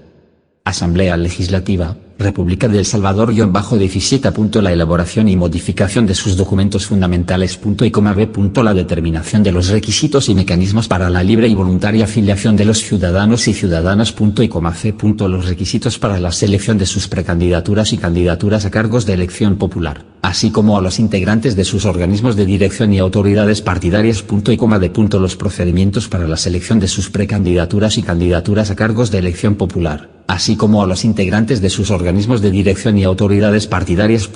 Asamblea Legislativa, República de El Salvador-17. La elaboración y modificación de sus documentos fundamentales. B. La determinación de los requisitos y mecanismos para la libre y voluntaria afiliación de los ciudadanos y ciudadanas. C. Los requisitos para la selección de sus precandidaturas y candidaturas a cargos de elección popular, así como a los integrantes de sus organismos de dirección y autoridades partidarias. D. Los procedimientos para la selección de sus precandidaturas y candidaturas a cargos de elección popular, así como a los integrantes de sus organismos de dirección y autoridades partidarias.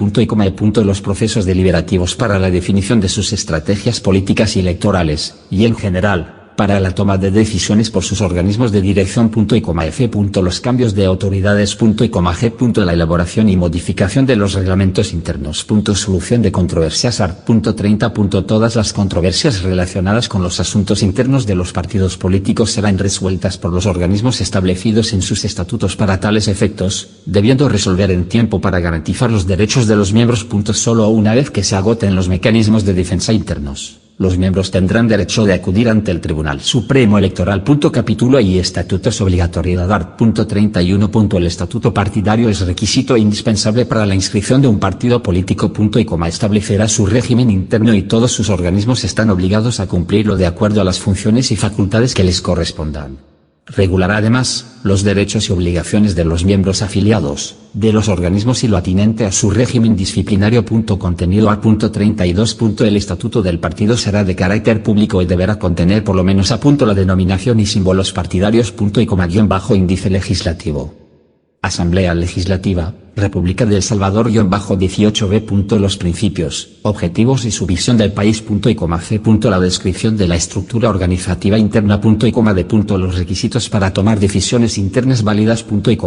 Los procesos deliberativos para la definición de sus estrategias políticas y electorales, y en general, para la toma de decisiones por sus organismos de dirección. F. Los cambios de autoridades. G. La elaboración y modificación de los reglamentos internos. Solución de controversias. Art. 30. Todas las controversias relacionadas con los asuntos internos de los partidos políticos serán resueltas por los organismos establecidos en sus estatutos para tales efectos, debiendo resolver en tiempo para garantizar los derechos de los miembros. Solo una vez que se agoten los mecanismos de defensa internos, los miembros tendrán derecho de acudir ante el Tribunal Supremo Electoral. Capítulo y estatutos. Obligatoriedad. Art. 31. El estatuto partidario es requisito e indispensable para la inscripción de un partido político. Establecerá su régimen interno y todos sus organismos están obligados a cumplirlo de acuerdo a las funciones y facultades que les correspondan. Regulará además los derechos y obligaciones de los miembros afiliados, de los organismos y lo atinente a su régimen disciplinario. Contenido. A. 32. El estatuto del partido será de carácter público y deberá contener por lo menos a. La denominación y símbolos partidarios. Índice legislativo. Asamblea Legislativa, República de El Salvador 18b. Los principios, objetivos y su visión del país. C. La descripción de la estructura organizativa interna. D. Los requisitos para tomar decisiones internas válidas. E.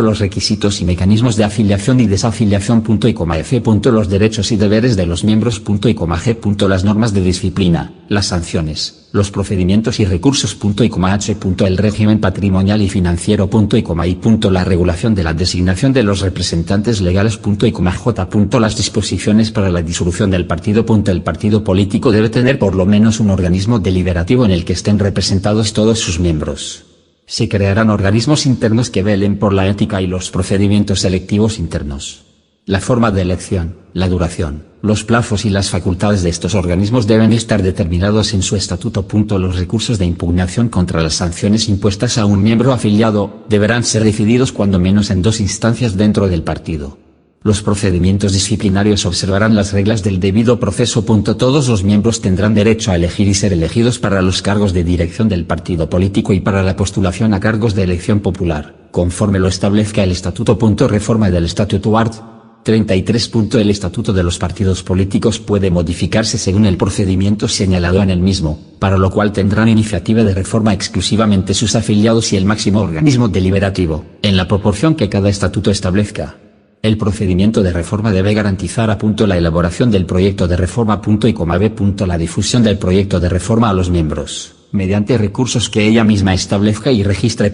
Los requisitos y mecanismos de afiliación y desafiliación. F. Los derechos y deberes de los miembros. G. Las normas de disciplina, las sanciones, los procedimientos y recursos. H. El régimen patrimonial y financiero. I. La regulación de la designación de los representantes legales. J. Las disposiciones para la disolución del partido. El partido político debe tener por lo menos un organismo deliberativo en el que estén representados todos sus miembros. Se crearán organismos internos que velen por la ética y los procedimientos selectivos internos. La forma de elección, la duración, los plazos y las facultades de estos organismos deben estar determinados en su estatuto. Los recursos de impugnación contra las sanciones impuestas a un miembro afiliado deberán ser decididos cuando menos en 2 instancias dentro del partido. Los procedimientos disciplinarios observarán las reglas del debido proceso. Todos los miembros tendrán derecho a elegir y ser elegidos para los cargos de dirección del partido político y para la postulación a cargos de elección popular, conforme lo establezca el estatuto. Reforma del estatuto. Art. 33. El estatuto de los partidos políticos puede modificarse según el procedimiento señalado en el mismo, para lo cual tendrán iniciativa de reforma exclusivamente sus afiliados y el máximo organismo deliberativo, en la proporción que cada estatuto establezca. El procedimiento de reforma debe garantizar a. La elaboración del proyecto de reforma. B. La difusión del proyecto de reforma a los miembros, mediante recursos que ella misma establezca y registre.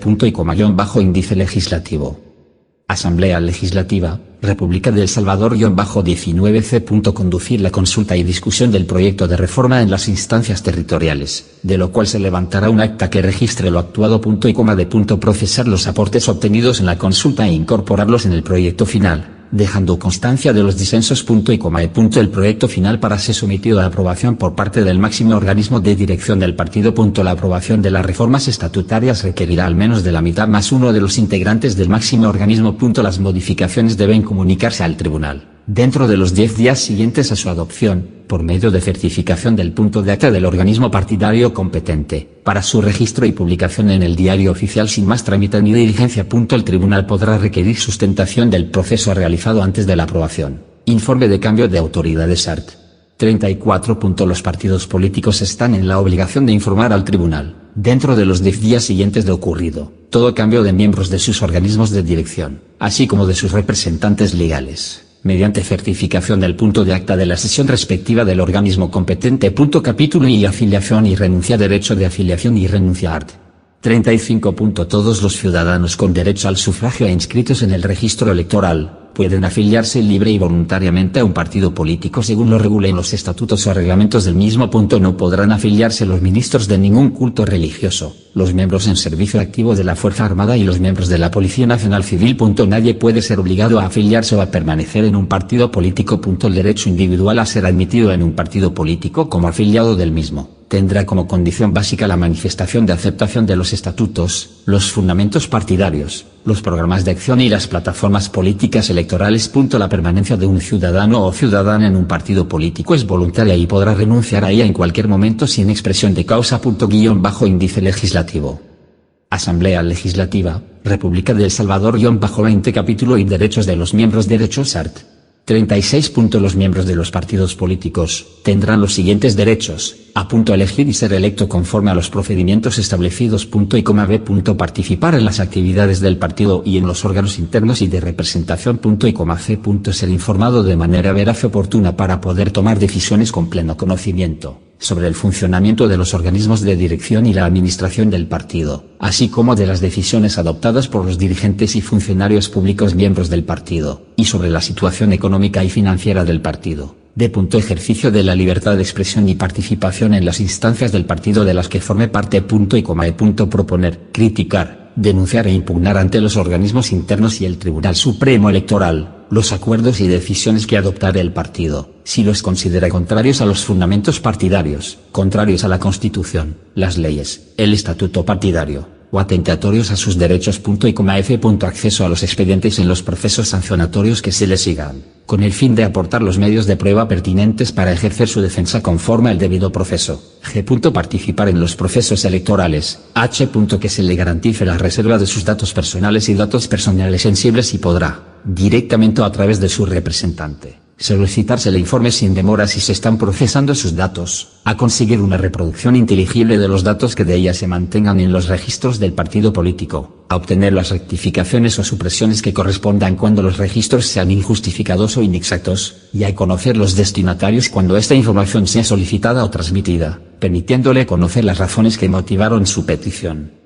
Índice legislativo. Asamblea Legislativa, República de El Salvador 19c. Conducir la consulta y discusión del proyecto de reforma en las instancias territoriales, de lo cual se levantará un acta que registre lo actuado. D. Procesar los aportes obtenidos en la consulta e incorporarlos en el proyecto final, dejando constancia de los disensos. E. El proyecto final para ser sometido a aprobación por parte del máximo organismo de dirección del partido. La aprobación de las reformas estatutarias requerirá al menos de la mitad más uno de los integrantes del máximo organismo. Las modificaciones deben comunicarse al tribunal, dentro de los 10 días siguientes a su adopción, por medio de certificación del punto de acta del organismo partidario competente, para su registro y publicación en el Diario Oficial sin más trámite ni diligencia. El tribunal podrá requerir sustentación del proceso realizado antes de la aprobación. Informe de cambio de autoridades. Art. 34. Los partidos políticos están en la obligación de informar al tribunal, dentro de los 10 días siguientes de ocurrido, todo cambio de miembros de sus organismos de dirección, así como de sus representantes legales, mediante certificación del punto de acta de la sesión respectiva del organismo competente. Capítulo y afiliación y renuncia. Derecho de afiliación y renuncia. Art. 35. Todos los ciudadanos con derecho al sufragio e inscritos en el registro electoral, pueden afiliarse libre y voluntariamente a un partido político según lo regulen los estatutos o reglamentos del mismo. No podrán afiliarse los ministros de ningún culto religioso, los miembros en servicio activo de la Fuerza Armada y los miembros de la Policía Nacional Civil. Nadie puede ser obligado a afiliarse o a permanecer en un partido político. El derecho individual a ser admitido en un partido político como afiliado del mismo tendrá como condición básica la manifestación de aceptación de los estatutos, los fundamentos partidarios, los programas de acción y las plataformas políticas electorales. La permanencia de un ciudadano o ciudadana en un partido político es voluntaria y podrá renunciar a ella en cualquier momento sin expresión de causa. Índice legislativo. Asamblea Legislativa, República de El Salvador. 20 Capítulo y Derechos de los miembros. Derechos art. 36. Los miembros de los partidos políticos tendrán los siguientes derechos: a. Elegir y ser electo conforme a los procedimientos establecidos. B. Participar en las actividades del partido y en los órganos internos y de representación. C. Ser informado de manera veraz y oportuna para poder tomar decisiones con pleno conocimiento sobre el funcionamiento de los organismos de dirección y la administración del partido, así como de las decisiones adoptadas por los dirigentes y funcionarios públicos miembros del partido, y sobre la situación económica y financiera del partido. D. Ejercicio de la libertad de expresión y participación en las instancias del partido de las que forme parte. E. Proponer, criticar, denunciar e impugnar ante los organismos internos y el Tribunal Supremo Electoral los acuerdos y decisiones que adoptare el partido, si los considera contrarios a los fundamentos partidarios, contrarios a la Constitución, las leyes, el estatuto partidario, o atentatorios a sus derechos. F. Acceso a los expedientes en los procesos sancionatorios que se le sigan, con el fin de aportar los medios de prueba pertinentes para ejercer su defensa conforme al debido proceso. G. Participar en los procesos electorales. H. Que se le garantice la reserva de sus datos personales y datos personales sensibles y podrá, directamente o a través de su representante, solicitársele informe sin demora si se están procesando sus datos, a conseguir una reproducción inteligible de los datos que de ella se mantengan en los registros del partido político, a obtener las rectificaciones o supresiones que correspondan cuando los registros sean injustificados o inexactos, y a conocer los destinatarios cuando esta información sea solicitada o transmitida, permitiéndole conocer las razones que motivaron su petición.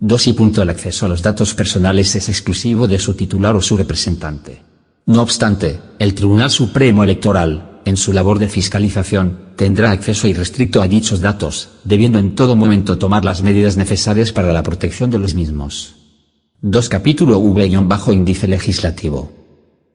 2. El acceso a los datos personales es exclusivo de su titular o su representante. No obstante, el Tribunal Supremo Electoral, en su labor de fiscalización, tendrá acceso irrestricto a dichos datos, debiendo en todo momento tomar las medidas necesarias para la protección de los mismos. 2. Capítulo V-Índice legislativo.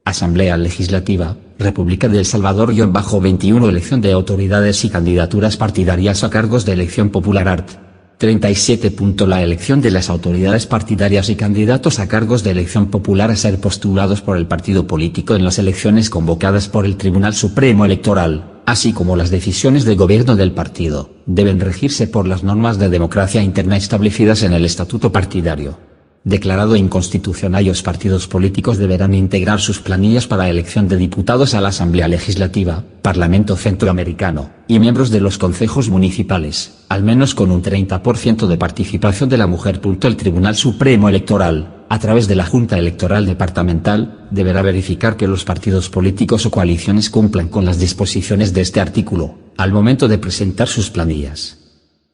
Asamblea Legislativa, República de El Salvador. 21 Elección de autoridades y candidaturas partidarias a cargos de elección popular art. 37. La elección de las autoridades partidarias y candidatos a cargos de elección popular a ser postulados por el partido político en las elecciones convocadas por el Tribunal Supremo Electoral, así como las decisiones de gobierno del partido, deben regirse por las normas de democracia interna establecidas en el estatuto partidario. Declarado inconstitucional, los partidos políticos deberán integrar sus planillas para elección de diputados a la Asamblea Legislativa, Parlamento Centroamericano, y miembros de los concejos municipales, al menos con un 30% de participación de la mujer. El Tribunal Supremo Electoral, a través de la Junta Electoral Departamental, deberá verificar que los partidos políticos o coaliciones cumplan con las disposiciones de este artículo, al momento de presentar sus planillas.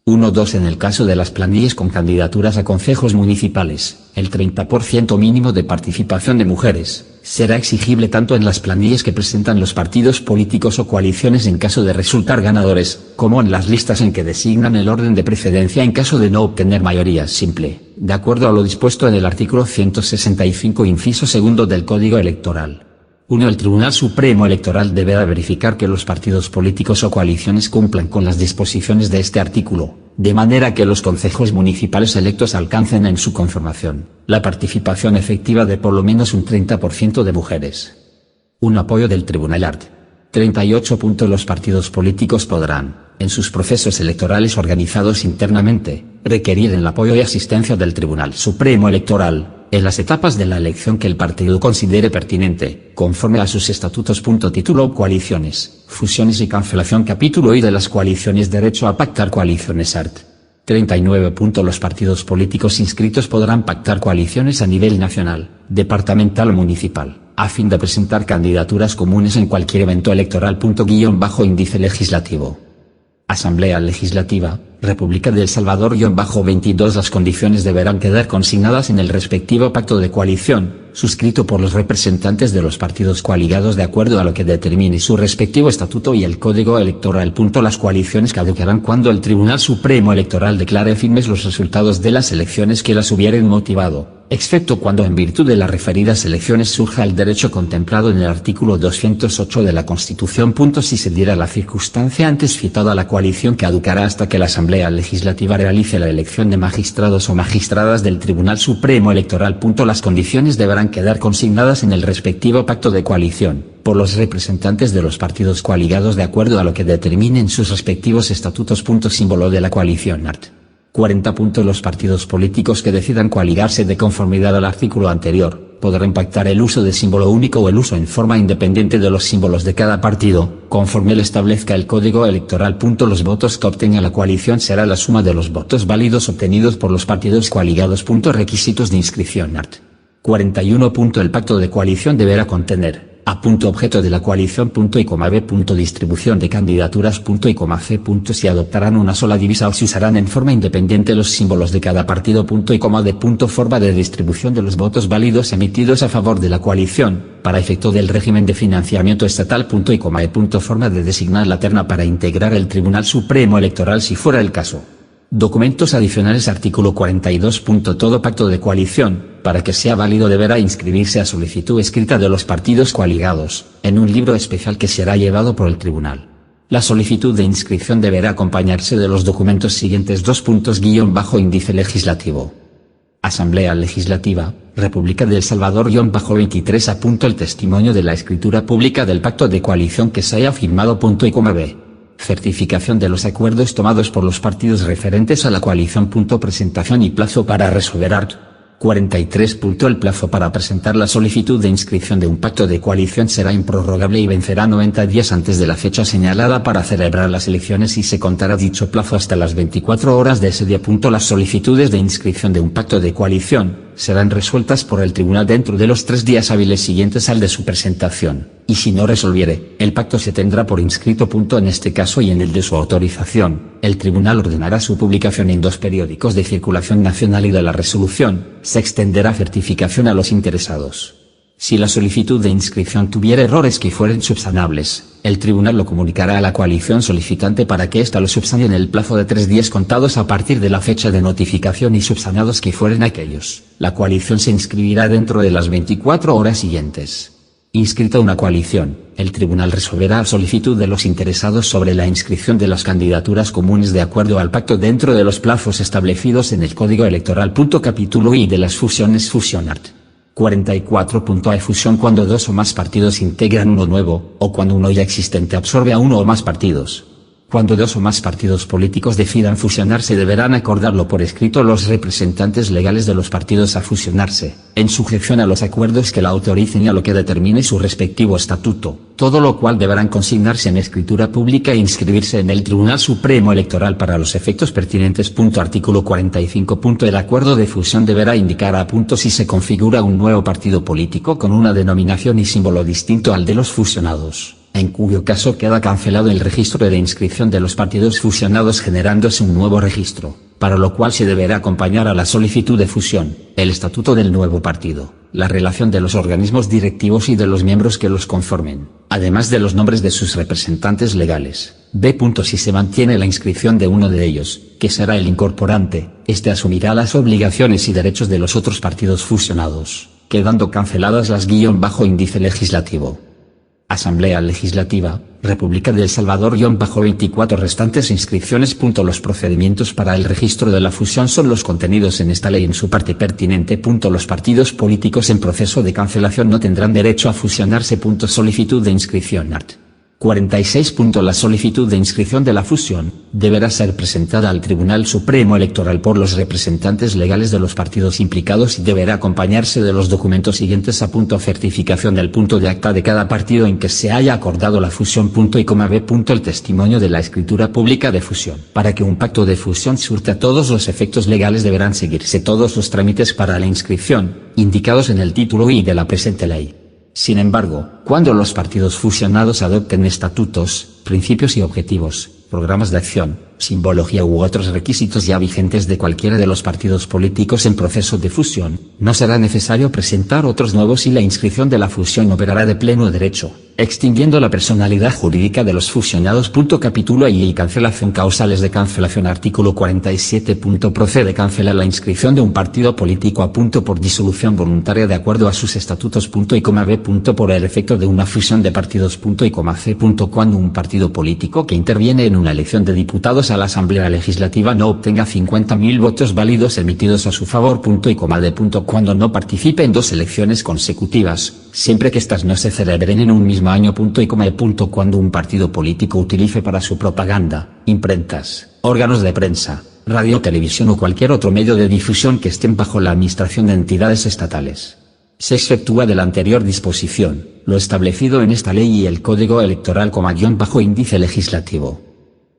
1-2 En el caso de las planillas con candidaturas a concejos municipales, el 30% mínimo de participación de mujeres será exigible tanto en las planillas que presentan los partidos políticos o coaliciones en caso de resultar ganadores, como en las listas en que designan el orden de precedencia en caso de no obtener mayoría simple, de acuerdo a lo dispuesto en el artículo 165 inciso segundo del Código Electoral. 1. El Tribunal Supremo Electoral deberá verificar que los partidos políticos o coaliciones cumplan con las disposiciones de este artículo, de manera que los concejos municipales electos alcancen en su conformación la participación efectiva de por lo menos un 30% de mujeres. 1. Apoyo del Tribunal art. 38. Los partidos políticos podrán, en sus procesos electorales organizados internamente, requerir el apoyo y asistencia del Tribunal Supremo Electoral en las etapas de la elección que el partido considere pertinente, conforme a sus estatutos. Título: Coaliciones, fusiones y cancelación. Capítulo I de las coaliciones. Derecho a pactar coaliciones art. 39. Los partidos políticos inscritos podrán pactar coaliciones a nivel nacional, departamental o municipal, a fin de presentar candidaturas comunes en cualquier evento electoral. Índice legislativo. Asamblea Legislativa, República de El Salvador. 22 Las condiciones deberán quedar consignadas en el respectivo pacto de coalición, suscrito por los representantes de los partidos coaligados de acuerdo a lo que determine su respectivo estatuto y el Código Electoral. Las coaliciones caducarán cuando el Tribunal Supremo Electoral declare firmes los resultados de las elecciones que las hubieren motivado, excepto cuando en virtud de las referidas elecciones surja el derecho contemplado en el artículo 208 de la Constitución. Si se diera la circunstancia antes citada, la coalición caducará hasta que la Asamblea Legislativa realice la elección de magistrados o magistradas del Tribunal Supremo Electoral. Las condiciones deberán quedar consignadas en el respectivo pacto de coalición, por los representantes de los partidos coaligados de acuerdo a lo que determinen sus respectivos estatutos. Símbolo de la coalición art. 40. Los partidos políticos que decidan coaligarse de conformidad al artículo anterior, podrán pactar el uso de símbolo único o el uso en forma independiente de los símbolos de cada partido, conforme lo establezca el Código Electoral. Los votos que obtenga la coalición será la suma de los votos válidos obtenidos por los partidos coaligados. Requisitos de inscripción art. 41. El pacto de coalición deberá contener: A. Objeto de la coalición. B. Distribución de candidaturas. C. Si adoptarán una sola divisa o si usarán en forma independiente los símbolos de cada partido. D. Forma de distribución de los votos válidos emitidos a favor de la coalición, para efecto del régimen de financiamiento estatal. E. Forma de designar la terna para integrar el Tribunal Supremo Electoral si fuera el caso. Documentos adicionales. Artículo 42. Todo pacto de coalición, para que sea válido, deberá inscribirse a solicitud escrita de los partidos coaligados, en un libro especial que será llevado por el tribunal. La solicitud de inscripción deberá acompañarse de los documentos siguientes. Índice legislativo. Asamblea Legislativa, República de El Salvador. 23. El testimonio de la escritura pública del pacto de coalición que se haya firmado. B. Certificación de los acuerdos tomados por los partidos referentes a la coalición. Presentación y plazo para resolver art. 43. El plazo para presentar la solicitud de inscripción de un pacto de coalición será improrrogable y vencerá 90 días antes de la fecha señalada para celebrar las elecciones y se contará dicho plazo hasta las 24 horas de ese día. Las solicitudes de inscripción de un pacto de coalición serán resueltas por el tribunal dentro de los 3 días hábiles siguientes al de su presentación, y si no resolviere, el pacto se tendrá por inscrito. En este caso y en el de su autorización, el tribunal ordenará su publicación en 2 periódicos de circulación nacional y de la resolución se extenderá certificación a los interesados. Si la solicitud de inscripción tuviera errores que fueren subsanables, el tribunal lo comunicará a la coalición solicitante para que ésta lo subsane en el plazo de 3 días contados a partir de la fecha de notificación y subsanados que fueren aquellos, la coalición se inscribirá dentro de las 24 horas siguientes. Inscrita una coalición, el tribunal resolverá a solicitud de los interesados sobre la inscripción de las candidaturas comunes de acuerdo al pacto dentro de los plazos establecidos en el Código Electoral. Capítulo I de las fusiones. Fusión art. 44. A. Fusión cuando 2 o más partidos integran uno nuevo, o cuando uno ya existente absorbe a 1 o más partidos. Cuando 2 o más partidos políticos decidan fusionarse, deberán acordarlo por escrito los representantes legales de los partidos a fusionarse, en sujeción a los acuerdos que la autoricen y a lo que determine su respectivo estatuto, todo lo cual deberán consignarse en escritura pública e inscribirse en el Tribunal Supremo Electoral para los efectos pertinentes. Artículo 45. El acuerdo de fusión deberá indicar a si se configura un nuevo partido político con una denominación y símbolo distinto al de los fusionados, en cuyo caso queda cancelado el registro de inscripción de los partidos fusionados generándose un nuevo registro, para lo cual se deberá acompañar a la solicitud de fusión, el estatuto del nuevo partido, la relación de los organismos directivos y de los miembros que los conformen, además de los nombres de sus representantes legales. B. Si se mantiene la inscripción de uno de ellos, que será el incorporante, este asumirá las obligaciones y derechos de los otros partidos fusionados, quedando canceladas las índice legislativo. Asamblea Legislativa, República de El Salvador. 24 restantes inscripciones. Los procedimientos para el registro de la fusión son los contenidos en esta ley en su parte pertinente. Los partidos políticos en proceso de cancelación no tendrán derecho a fusionarse. Solicitud de inscripción art. 46. La solicitud de inscripción de la fusión deberá ser presentada al Tribunal Supremo Electoral por los representantes legales de los partidos implicados y deberá acompañarse de los documentos siguientes. A. Certificación del punto de acta de cada partido en que se haya acordado la fusión. B. El testimonio de la escritura pública de fusión. Para que un pacto de fusión surta todos los efectos legales deberán seguirse todos los trámites para la inscripción, indicados en el título I de la presente ley. Sin embargo, cuando los partidos fusionados adopten estatutos, principios y objetivos, programas de acción, simbología u otros requisitos ya vigentes de cualquiera de los partidos políticos en proceso de fusión, no será necesario presentar otros nuevos y la inscripción de la fusión operará de pleno derecho, extinguiendo la personalidad jurídica de los fusionados. Capítulo I y cancelación. Causales de cancelación. Artículo 47. Procede cancelar la inscripción de un partido político a por disolución voluntaria de acuerdo a sus estatutos. B. Por el efecto de una fusión de partidos. C. Cuando un partido político que interviene en una elección de diputados a la Asamblea Legislativa no obtenga 50.000 votos válidos emitidos a su favor. D. Cuando no participe en dos elecciones consecutivas, siempre que éstas no se celebren en un mismo año. E. Cuando un partido político utilice para su propaganda, imprentas, órganos de prensa, radio, televisión o cualquier otro medio de difusión que estén bajo la administración de entidades estatales. Se exceptúa de la anterior disposición lo establecido en esta ley y el Código Electoral, índice legislativo.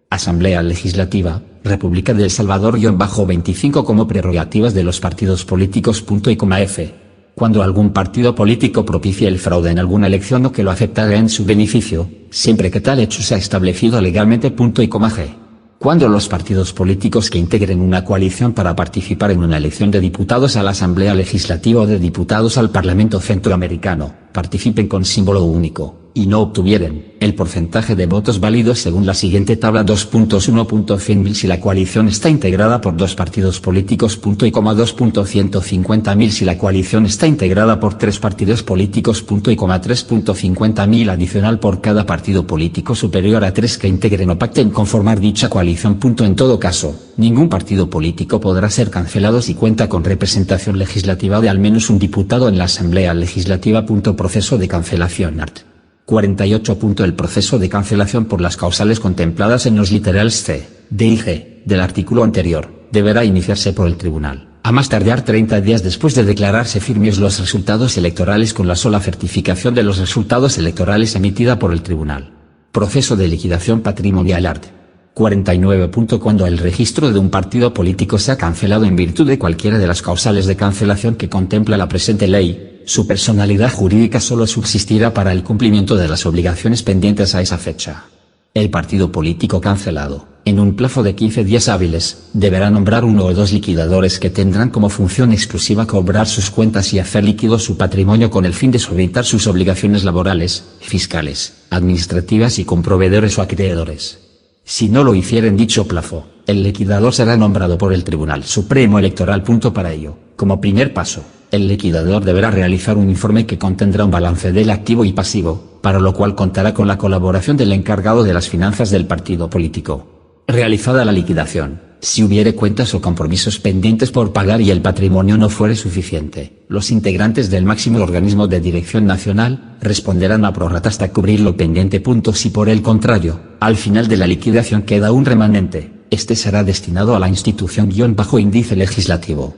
Asamblea Legislativa, República de El Salvador, 25 como prerrogativas de los partidos políticos. F. Cuando algún partido político propicie el fraude en alguna elección o que lo aceptara en su beneficio, siempre que tal hecho sea establecido legalmente. G. Cuando los partidos políticos que integren una coalición para participar en una elección de diputados a la Asamblea Legislativa o de diputados al Parlamento Centroamericano, participen con símbolo único, y no obtuvieren el porcentaje de votos válidos según la siguiente tabla. 2.1.100.000 si la coalición está integrada por dos partidos políticos. 2.150.000 si la coalición está integrada por tres partidos políticos. 3.50.000 adicional por cada partido político superior a tres que integren o pacten conformar dicha coalición. En todo caso, ningún partido político podrá ser cancelado si cuenta con representación legislativa de al menos un diputado en la Asamblea Legislativa. Proceso de cancelación. Art. 48. El proceso de cancelación por las causales contempladas en los literales C, D y G del artículo anterior deberá iniciarse por el tribunal, a más tardar 30 días después de declararse firmes los resultados electorales con la sola certificación de los resultados electorales emitida por el tribunal. Proceso de liquidación patrimonial. Art. 49. Cuando el registro de un partido político sea cancelado en virtud de cualquiera de las causales de cancelación que contempla la presente ley, su personalidad jurídica solo subsistirá para el cumplimiento de las obligaciones pendientes a esa fecha. El partido político cancelado, en un plazo de 15 días hábiles, deberá nombrar uno o dos liquidadores que tendrán como función exclusiva cobrar sus cuentas y hacer líquido su patrimonio con el fin de solventar sus obligaciones laborales, fiscales, administrativas y con proveedores o acreedores. Si no lo hiciera en dicho plazo, el liquidador será nombrado por el Tribunal Supremo Electoral. Para ello, como primer paso, el liquidador deberá realizar un informe que contendrá un balance del activo y pasivo, para lo cual contará con la colaboración del encargado de las finanzas del partido político. Realizada la liquidación, si hubiere cuentas o compromisos pendientes por pagar y el patrimonio no fuere suficiente, los integrantes del máximo organismo de dirección nacional responderán a prorrata hasta cubrir lo pendiente. Si por el contrario, al final de la liquidación queda un remanente, este será destinado a la institución índice legislativo.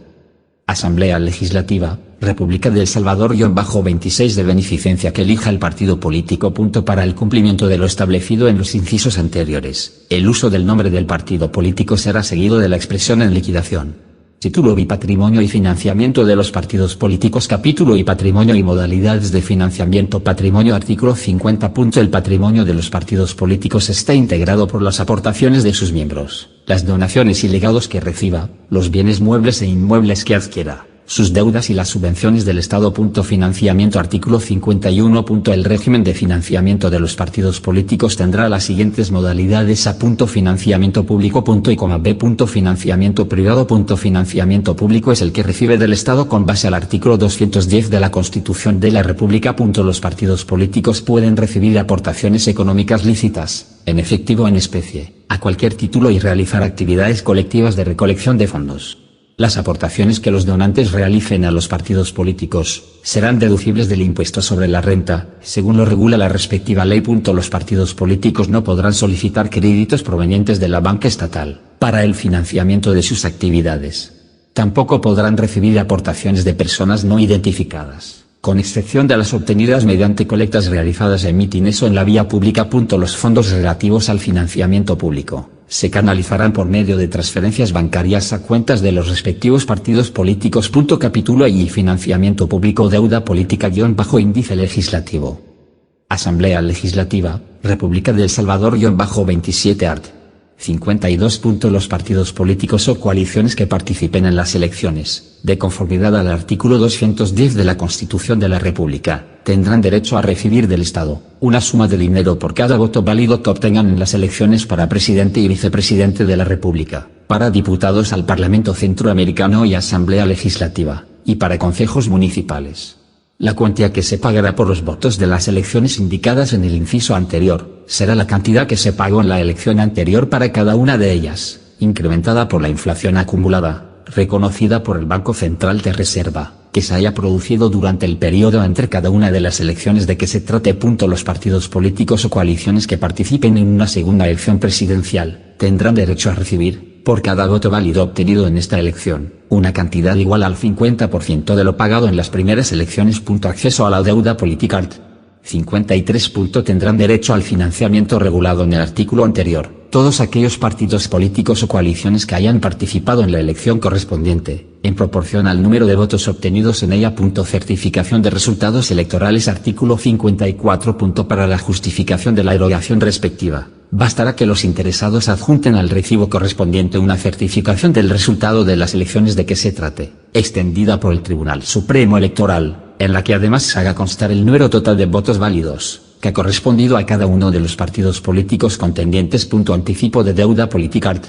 Asamblea Legislativa, República de El Salvador 26 de beneficencia que elija el partido político. Para el cumplimiento de lo establecido en los incisos anteriores, el uso del nombre del partido político será seguido de la expresión en liquidación. Título y patrimonio y financiamiento de los partidos políticos. Capítulo y patrimonio y modalidades de financiamiento. Patrimonio. Artículo 50. El patrimonio de los partidos políticos está integrado por las aportaciones de sus miembros, las donaciones y legados que reciba, los bienes muebles e inmuebles que adquiera, sus deudas y las subvenciones del Estado. Financiamiento. Artículo 51. El régimen de financiamiento de los partidos políticos tendrá las siguientes modalidades: A. Financiamiento público. B. Financiamiento privado. Financiamiento público es el que recibe del Estado con base al artículo 210 de la Constitución de la República. Los partidos políticos pueden recibir aportaciones económicas lícitas, en efectivo o en especie, a cualquier título y realizar actividades colectivas de recolección de fondos. Las aportaciones que los donantes realicen a los partidos políticos serán deducibles del impuesto sobre la renta, según lo regula la respectiva ley. Los partidos políticos no podrán solicitar créditos provenientes de la banca estatal para el financiamiento de sus actividades. Tampoco podrán recibir aportaciones de personas no identificadas, con excepción de las obtenidas mediante colectas realizadas en mítines o en la vía pública. Los fondos relativos al financiamiento público se canalizarán por medio de transferencias bancarias a cuentas de los respectivos partidos políticos. Capítulo y financiamiento público. Deuda política índice legislativo. Asamblea Legislativa, República de El Salvador 27 art. 52. Los partidos políticos o coaliciones que participen en las elecciones, de conformidad al artículo 210 de la Constitución de la República, tendrán derecho a recibir del Estado una suma de dinero por cada voto válido que obtengan en las elecciones para presidente y vicepresidente de la República, para diputados al Parlamento Centroamericano y Asamblea Legislativa, y para concejos municipales. La cuantía que se pagará por los votos de las elecciones indicadas en el inciso anterior, será la cantidad que se pagó en la elección anterior para cada una de ellas, incrementada por la inflación acumulada, reconocida por el Banco Central de Reserva, que se haya producido durante el periodo entre cada una de las elecciones de que se trate. Los partidos políticos o coaliciones que participen en una segunda elección presidencial, tendrán derecho a recibir, por cada voto válido obtenido en esta elección, una cantidad igual al 50% de lo pagado en las primeras elecciones. Acceso a la deuda política. Art. 53. Tendrán derecho al financiamiento regulado en el artículo anterior, todos aquellos partidos políticos o coaliciones que hayan participado en la elección correspondiente, en proporción al número de votos obtenidos en ella. Certificación de resultados electorales. Artículo 54. Para la justificación de la erogación respectiva, bastará que los interesados adjunten al recibo correspondiente una certificación del resultado de las elecciones de que se trate, extendida por el Tribunal Supremo Electoral, en la que además se haga constar el número total de votos válidos, que ha correspondido a cada uno de los partidos políticos contendientes. Anticipo de deuda política. Art.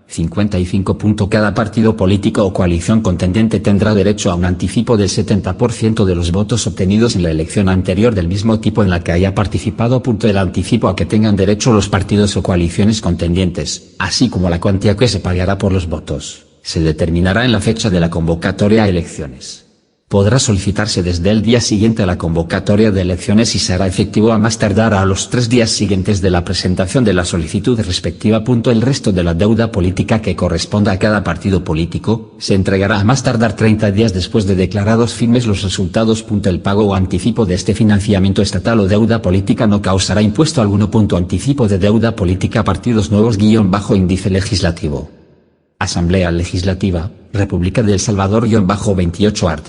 55. Cada partido político o coalición contendiente tendrá derecho a un anticipo del 70% de los votos obtenidos en la elección anterior del mismo tipo en la que haya participado. El anticipo a que tengan derecho los partidos o coaliciones contendientes, así como la cuantía que se pagará por los votos, se determinará en la fecha de la convocatoria a elecciones. Podrá solicitarse desde el día siguiente a la convocatoria de elecciones y será efectivo a más tardar a los 3 días siguientes de la presentación de la solicitud respectiva. El resto de la deuda política que corresponda a cada partido político, se entregará a más tardar 30 días después de declarados firmes los resultados. El pago o anticipo de este financiamiento estatal o deuda política no causará impuesto alguno. Anticipo de deuda política a partidos nuevos _ índice legislativo. Asamblea Legislativa, República de El Salvador _ 28 art.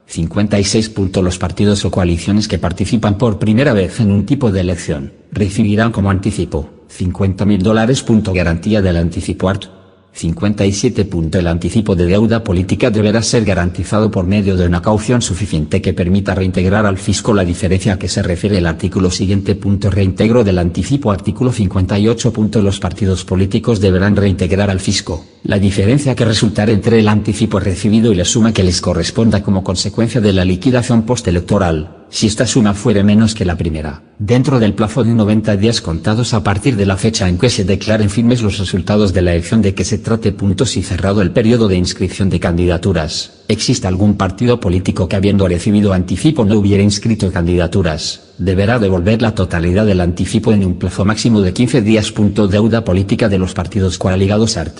56. Los partidos o coaliciones que participan por primera vez en un tipo de elección, recibirán como anticipo $50.000. Garantía del anticipo. Art. 57. El anticipo de deuda política deberá ser garantizado por medio de una caución suficiente que permita reintegrar al fisco la diferencia a que se refiere el artículo siguiente. Reintegro del anticipo. Artículo 58. Los partidos políticos deberán reintegrar al fisco la diferencia que resultare entre el anticipo recibido y la suma que les corresponda como consecuencia de la liquidación postelectoral, si esta suma fuere menos que la primera, dentro del plazo de 90 días contados a partir de la fecha en que se declaren firmes los resultados de la elección de que se trate. Si cerrado el periodo de inscripción de candidaturas, existe algún partido político que habiendo recibido anticipo no hubiera inscrito candidaturas, deberá devolver la totalidad del anticipo en un plazo máximo de 15 días. Deuda política de los partidos coaligados. Art.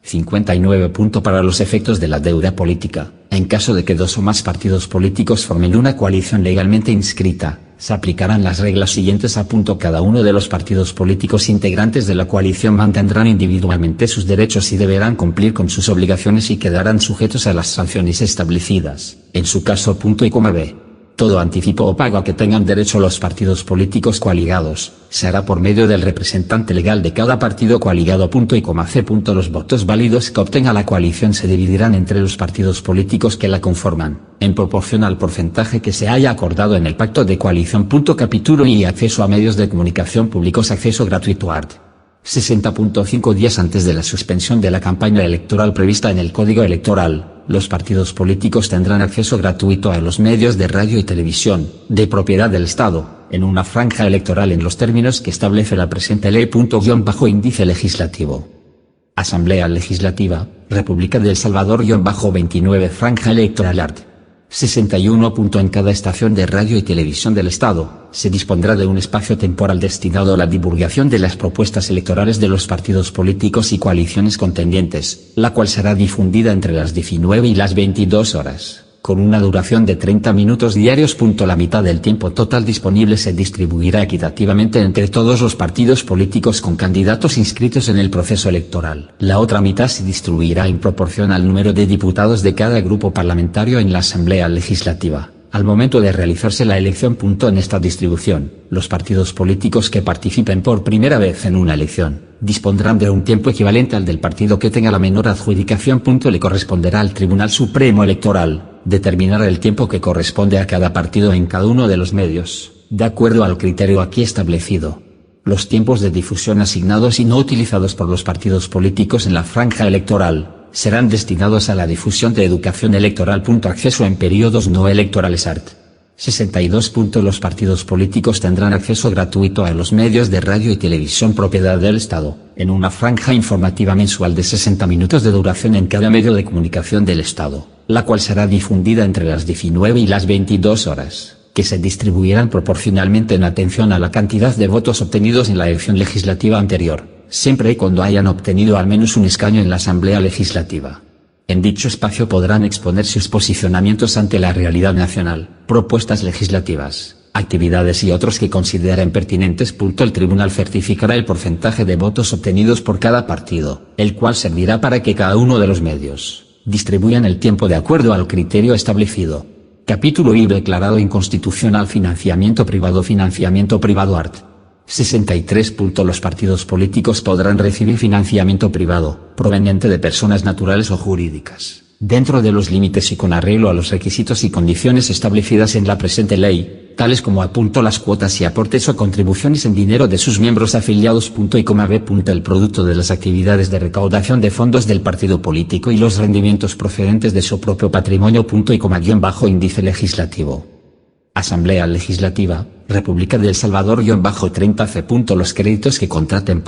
59. Para los efectos de la deuda política, en caso de que 2 o más partidos políticos formen una coalición legalmente inscrita, se aplicarán las reglas siguientes. Cada uno de los partidos políticos integrantes de la coalición mantendrán individualmente sus derechos y deberán cumplir con sus obligaciones y quedarán sujetos a las sanciones establecidas, en su caso. B. Todo anticipo o pago a que tengan derecho los partidos políticos coaligados, se hará por medio del representante legal de cada partido coaligado. C. Los votos válidos que obtenga la coalición se dividirán entre los partidos políticos que la conforman, en proporción al porcentaje que se haya acordado en el pacto de coalición. Capítulo I. Acceso a medios de comunicación públicos. Acceso gratuito. Art. 60.5 días antes de la suspensión de la campaña electoral prevista en el Código Electoral, los partidos políticos tendrán acceso gratuito a los medios de radio y televisión, de propiedad del Estado, en una franja electoral en los términos que establece la presente ley. Índice legislativo. Asamblea Legislativa, República de El Salvador _ 29 franja electoral. Art. 61. En cada estación de radio y televisión del Estado, se dispondrá de un espacio temporal destinado a la divulgación de las propuestas electorales de los partidos políticos y coaliciones contendientes, la cual será difundida entre las 19 y las 22 horas, con una duración de 30 minutos diarios. La mitad del tiempo total disponible se distribuirá equitativamente entre todos los partidos políticos con candidatos inscritos en el proceso electoral. La otra mitad se distribuirá en proporción al número de diputados de cada grupo parlamentario en la Asamblea Legislativa, al momento de realizarse la elección. En esta distribución, los partidos políticos que participen por primera vez en una elección, dispondrán de un tiempo equivalente al del partido que tenga la menor adjudicación. Le corresponderá al Tribunal Supremo Electoral determinar el tiempo que corresponde a cada partido en cada uno de los medios, de acuerdo al criterio aquí establecido. Los tiempos de difusión asignados y no utilizados por los partidos políticos en la franja electoral serán destinados a la difusión de educación electoral. Acceso en periodos no electorales. Art. 62. Los partidos políticos tendrán acceso gratuito a los medios de radio y televisión propiedad del Estado, en una franja informativa mensual de 60 minutos de duración en cada medio de comunicación del Estado, la cual será difundida entre las 19 y las 22 horas, que se distribuirán proporcionalmente en atención a la cantidad de votos obtenidos en la elección legislativa anterior, siempre y cuando hayan obtenido al menos un escaño en la Asamblea Legislativa. En dicho espacio podrán exponer sus posicionamientos ante la realidad nacional, propuestas legislativas, actividades y otros que consideren pertinentes. El tribunal certificará el porcentaje de votos obtenidos por cada partido, el cual servirá para que cada uno de los medios distribuyan el tiempo de acuerdo al criterio establecido. Capítulo I. Declarado inconstitucional financiamiento privado. Art. 63. Los partidos políticos podrán recibir financiamiento privado, proveniente de personas naturales o jurídicas, dentro de los límites y con arreglo a los requisitos y condiciones establecidas en la presente ley, tales como las cuotas y aportes o contribuciones en dinero de sus miembros afiliados. B. El producto de las actividades de recaudación de fondos del partido político y los rendimientos procedentes de su propio patrimonio. Índice legislativo. Asamblea Legislativa, República de El Salvador. 30C. Los créditos que contraten.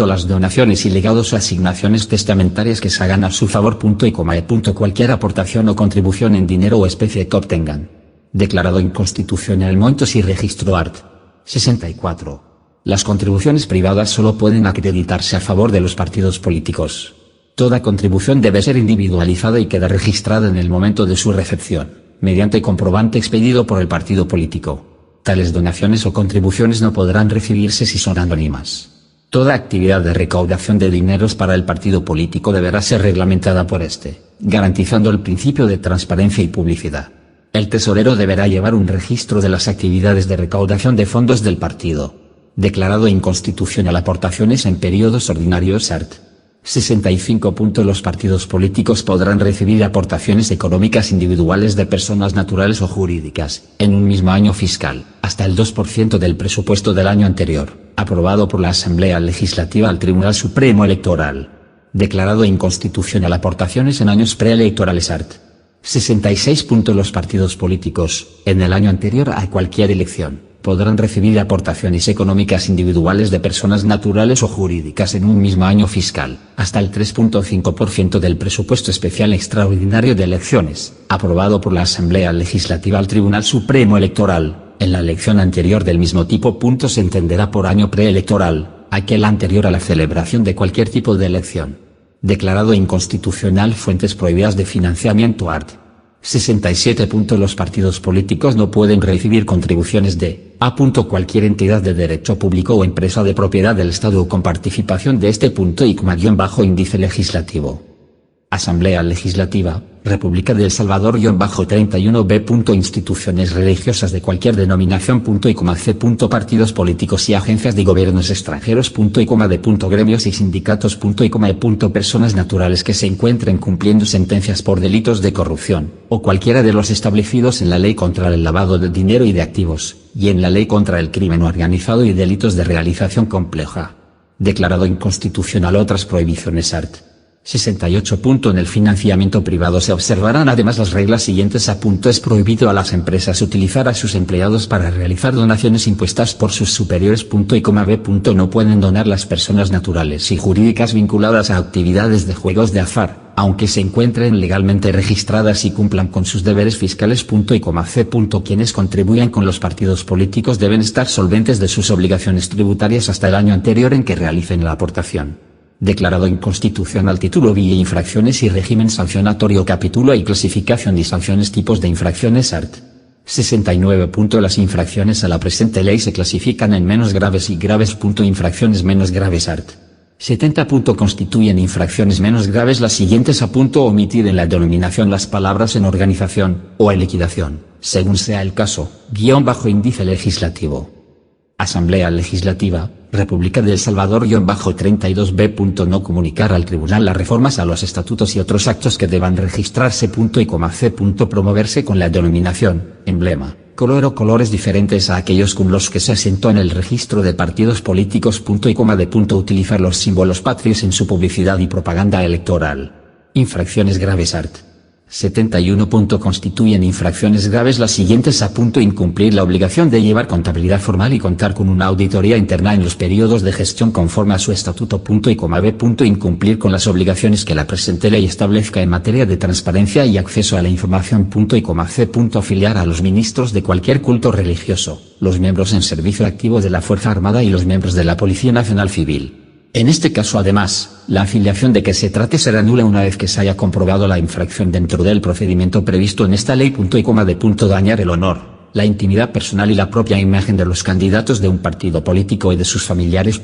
Las donaciones y legados o asignaciones testamentarias que se hagan a su favor. Cualquier aportación o contribución en dinero o especie que obtengan. Declarado inconstitucional. Montos y registro. Art. 64. Las contribuciones privadas solo pueden acreditarse a favor de los partidos políticos. Toda contribución debe ser individualizada y queda registrada en el momento de su recepción, mediante comprobante expedido por el partido político. Tales donaciones o contribuciones no podrán recibirse si son anónimas. Toda actividad de recaudación de dineros para el partido político deberá ser reglamentada por este, garantizando el principio de transparencia y publicidad. El tesorero deberá llevar un registro de las actividades de recaudación de fondos del partido. Declarado inconstitucional aportaciones en periodos ordinarios. Art. 65. Los partidos políticos podrán recibir aportaciones económicas individuales de personas naturales o jurídicas, en un mismo año fiscal, hasta el 2% del presupuesto del año anterior, aprobado por la Asamblea Legislativa al Tribunal Supremo Electoral. Declarado inconstitucional aportaciones en años preelectorales. Art. 66. Los partidos políticos, en el año anterior a cualquier elección, podrán recibir aportaciones económicas individuales de personas naturales o jurídicas en un mismo año fiscal, hasta el 3.5% del presupuesto especial extraordinario de elecciones, aprobado por la Asamblea Legislativa al Tribunal Supremo Electoral, en la elección anterior del mismo tipo. Se entenderá por año preelectoral aquel anterior a la celebración de cualquier tipo de elección. Declarado inconstitucional fuentes prohibidas de financiamiento. Art. 67. Los partidos políticos no pueden recibir contribuciones de a. Cualquier entidad de derecho público o empresa de propiedad del Estado o con participación de este. Índice legislativo. Asamblea Legislativa, República de El Salvador. 31B. Instituciones religiosas de cualquier denominación. C. Partidos políticos y agencias de gobiernos extranjeros. D. Gremios y sindicatos. E. Personas naturales que se encuentren cumpliendo sentencias por delitos de corrupción, o cualquiera de los establecidos en la Ley contra el lavado de dinero y de activos, y en la Ley contra el crimen organizado y delitos de realización compleja. Declarado inconstitucional otras prohibiciones. Art. 68. En el financiamiento privado se observarán además las reglas siguientes. A. Es prohibido a las empresas utilizar a sus empleados para realizar donaciones impuestas por sus superiores. B. No pueden donar las personas naturales y jurídicas vinculadas a actividades de juegos de azar, aunque se encuentren legalmente registradas y cumplan con sus deberes fiscales. C. Quienes contribuyan con los partidos políticos deben estar solventes de sus obligaciones tributarias hasta el año anterior en que realicen la aportación. Declarado inconstitucional título B. Infracciones y régimen sancionatorio. Capítulo y clasificación y sanciones. Tipos de infracciones. Art. 69. Las infracciones a la presente ley se clasifican en menos graves y graves. Infracciones menos graves. Art. 70. Constituyen infracciones menos graves las siguientes. A. Omitir en la denominación las palabras en organización, o en liquidación, según sea el caso, índice legislativo. Asamblea Legislativa, República de El Salvador 32b. No comunicar al tribunal las reformas a los estatutos y otros actos que deban registrarse c. Promoverse con la denominación, emblema, color o colores diferentes a aquellos con los que se asentó en el registro de partidos políticos Utilizar los símbolos patrios en su publicidad y propaganda electoral. Infracciones graves art. 71. Constituyen infracciones graves las siguientes a. Incumplir la obligación de llevar contabilidad formal y contar con una auditoría interna en los periodos de gestión conforme a su estatuto. B. Incumplir con las obligaciones que la presente ley establezca en materia de transparencia y acceso a la información. C. Afiliar a los ministros de cualquier culto religioso, los miembros en servicio activo de la Fuerza Armada y los miembros de la Policía Nacional Civil. En este caso además, la afiliación de que se trate será nula una vez que se haya comprobado la infracción dentro del procedimiento previsto en esta ley. Dañar el honor, la intimidad personal y la propia imagen de los candidatos de un partido político y de sus familiares.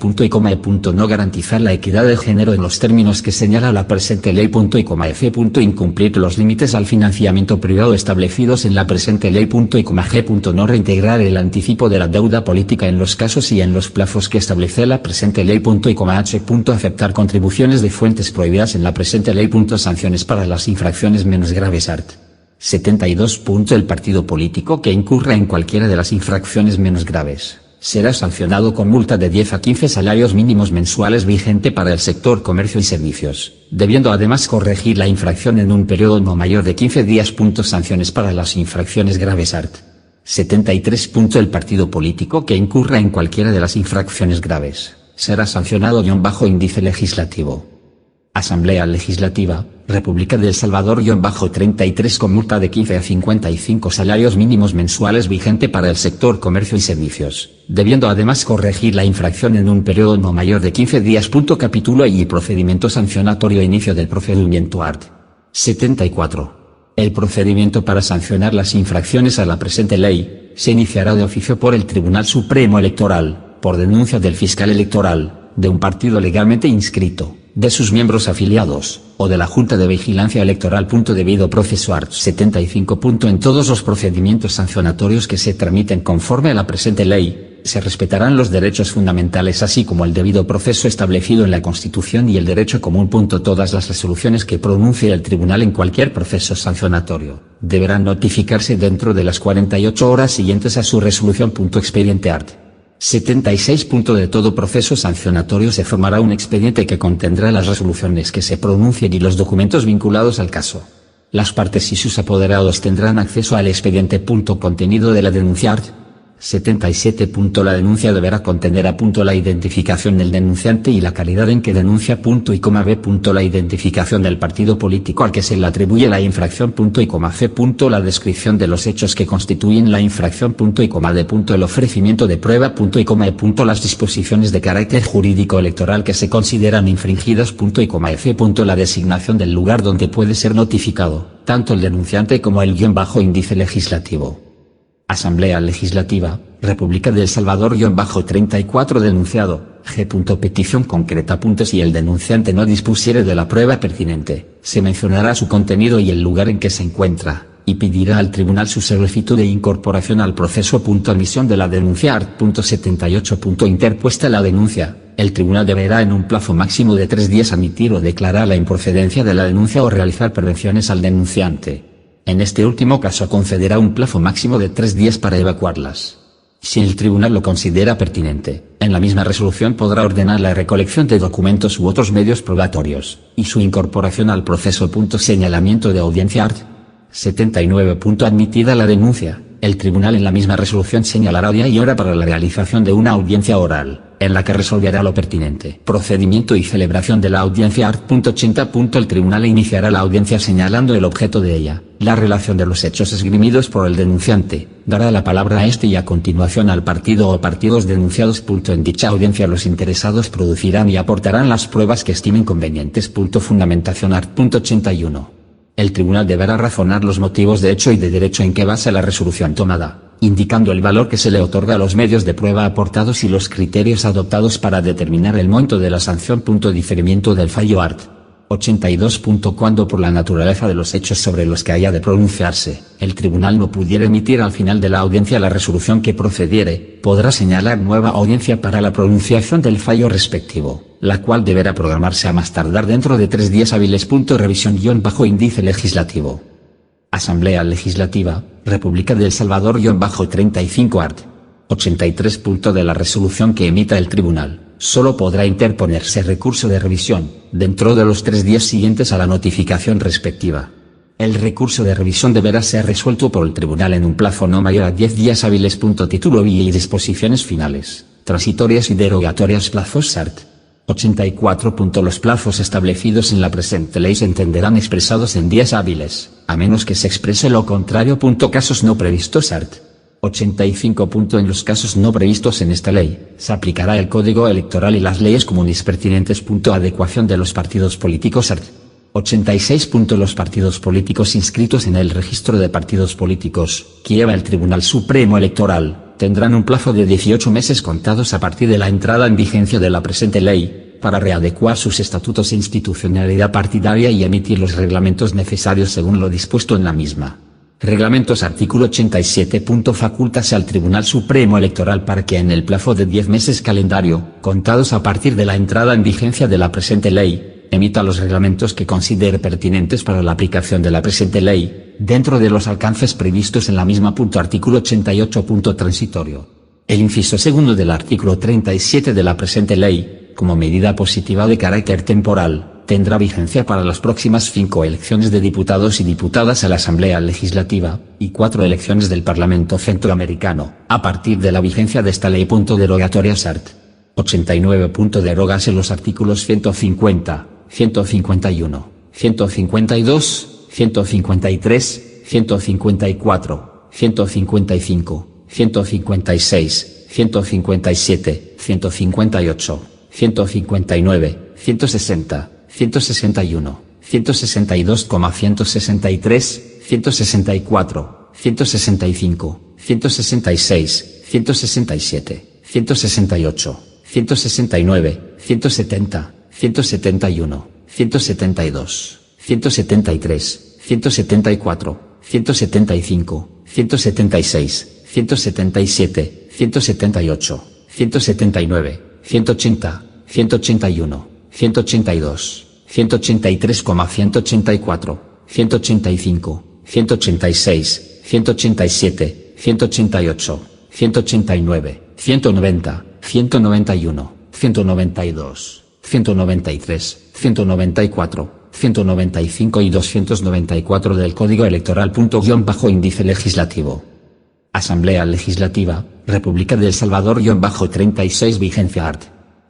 No garantizar la equidad de género en los términos que señala la presente ley. F. Incumplir los límites al financiamiento privado establecidos en la presente ley. G. No reintegrar el anticipo de la deuda política en los casos y en los plazos que establece la presente ley. H. Aceptar contribuciones de fuentes prohibidas en la presente ley. Sanciones para las infracciones menos graves art. 72. El partido político que incurra en cualquiera de las infracciones menos graves, será sancionado con multa de 10 a 15 salarios mínimos mensuales vigente para el sector comercio y servicios, debiendo además corregir la infracción en un periodo no mayor de 15 días. Sanciones para las infracciones graves art. 73. El partido político que incurra en cualquiera de las infracciones graves, será sancionado índice legislativo. Asamblea Legislativa, República de El Salvador 33 con multa de 15 a 55 salarios mínimos mensuales vigente para el sector comercio y servicios, debiendo además corregir la infracción en un periodo no mayor de 15 días. Capítulo y procedimiento sancionatorio. Inicio del procedimiento art. 74. El procedimiento para sancionar las infracciones a la presente ley, se iniciará de oficio por el Tribunal Supremo Electoral, por denuncia del fiscal electoral, de un partido legalmente inscrito, de sus miembros afiliados, o de la Junta de Vigilancia Electoral. Debido proceso art. 75. En todos los procedimientos sancionatorios que se tramiten conforme a la presente ley, se respetarán los derechos fundamentales así como el debido proceso establecido en la Constitución y el derecho común. Todas las resoluciones que pronuncie el tribunal en cualquier proceso sancionatorio, deberán notificarse dentro de las 48 horas siguientes a su resolución. Expediente art. 76. De todo proceso sancionatorio se formará un expediente que contendrá las resoluciones que se pronuncien y los documentos vinculados al caso. Las partes y sus apoderados tendrán acceso al expediente. Contenido de la denuncia art. 77. La denuncia deberá contener a. La identificación del denunciante y la calidad en que denuncia. B. La identificación del partido político al que se le atribuye la infracción. C. La descripción de los hechos que constituyen la infracción. D. El ofrecimiento de prueba. E. Las disposiciones de carácter jurídico electoral que se consideran infringidas. F. La designación del lugar donde puede ser notificado, tanto el denunciante como el índice legislativo. Asamblea Legislativa, República de El Salvador 34 denunciado, G. Petición concreta. Si el denunciante no dispusiere de la prueba pertinente, se mencionará su contenido y el lugar en que se encuentra, y pedirá al tribunal su solicitud de incorporación al proceso. Admisión de la denuncia art. 78. Interpuesta la denuncia, el tribunal deberá en un plazo máximo de 3 días admitir o declarar la improcedencia de la denuncia o realizar prevenciones al denunciante. En este último caso concederá un plazo máximo de 3 días para evacuarlas. Si el tribunal lo considera pertinente, en la misma resolución podrá ordenar la recolección de documentos u otros medios probatorios, y su incorporación al proceso. Señalamiento de audiencia art. 79. Admitida la denuncia, el tribunal en la misma resolución señalará día y hora para la realización de una audiencia oral, en la que resolverá lo pertinente. Procedimiento y celebración de la audiencia art. 80. El tribunal iniciará la audiencia señalando el objeto de ella, la relación de los hechos esgrimidos por el denunciante, dará la palabra a este y a continuación al partido o partidos denunciados. En dicha audiencia los interesados producirán y aportarán las pruebas que estimen convenientes. Fundamentación art. 81. El tribunal deberá razonar los motivos de hecho y de derecho en que basa la resolución tomada, indicando el valor que se le otorga a los medios de prueba aportados y los criterios adoptados para determinar el monto de la sanción. Diferimiento del fallo art. 82. Cuando por la naturaleza de los hechos sobre los que haya de pronunciarse, el tribunal no pudiera emitir al final de la audiencia la resolución que procediere, podrá señalar nueva audiencia para la pronunciación del fallo respectivo, la cual deberá programarse a más tardar dentro de 3 días hábiles. Revisión-índice legislativo. Asamblea Legislativa, República de El Salvador 35 art. 83. De la resolución que emita el tribunal, solo podrá interponerse recurso de revisión, dentro de los 3 días siguientes a la notificación respectiva. El recurso de revisión deberá ser resuelto por el tribunal en un plazo no mayor a 10 días hábiles. Título y disposiciones finales, transitorias y derogatorias. Plazos art. 84. Los plazos establecidos en la presente ley se entenderán expresados en días hábiles, a menos que se exprese lo contrario. Casos no previstos art. 85. En los casos no previstos en esta ley, se aplicará el Código Electoral y las leyes comunes pertinentes. Adecuación de los partidos políticos art. 86. Los partidos políticos inscritos en el registro de partidos políticos, que lleva el Tribunal Supremo Electoral, tendrán un plazo de 18 meses contados a partir de la entrada en vigencia de la presente ley, para readecuar sus estatutos e institucionalidad partidaria y emitir los reglamentos necesarios según lo dispuesto en la misma. Reglamentos. Artículo 87. Facúltase al Tribunal Supremo Electoral para que en el plazo de 10 meses calendario, contados a partir de la entrada en vigencia de la presente ley, emita los reglamentos que considere pertinentes para la aplicación de la presente ley, dentro de los alcances previstos en la misma. Artículo 88. Transitorio. El inciso segundo del artículo 37 de la presente ley, como medida positiva de carácter temporal, tendrá vigencia para las próximas 5 elecciones de diputados y diputadas a la Asamblea Legislativa, y 4 elecciones del Parlamento Centroamericano, a partir de la vigencia de esta ley. Derogatorias art. 89. Derógase los artículos 150, 151, 152, 153, 154, 155, 156, 157, 158, 159, 160, 161, 162, 163, 164, 165, 166, 167, 168, 169, 170, 171, 172, 173, 174, 175, 176, 177, 178, 179, 180, 181, 182, 183, 184, 185, 186, 187, 188, 189, 190, 191, 192, 193, 194, 195 y 294 del Código Electoral. Índice legislativo. Asamblea Legislativa, República de El Salvador 36 vigencia art.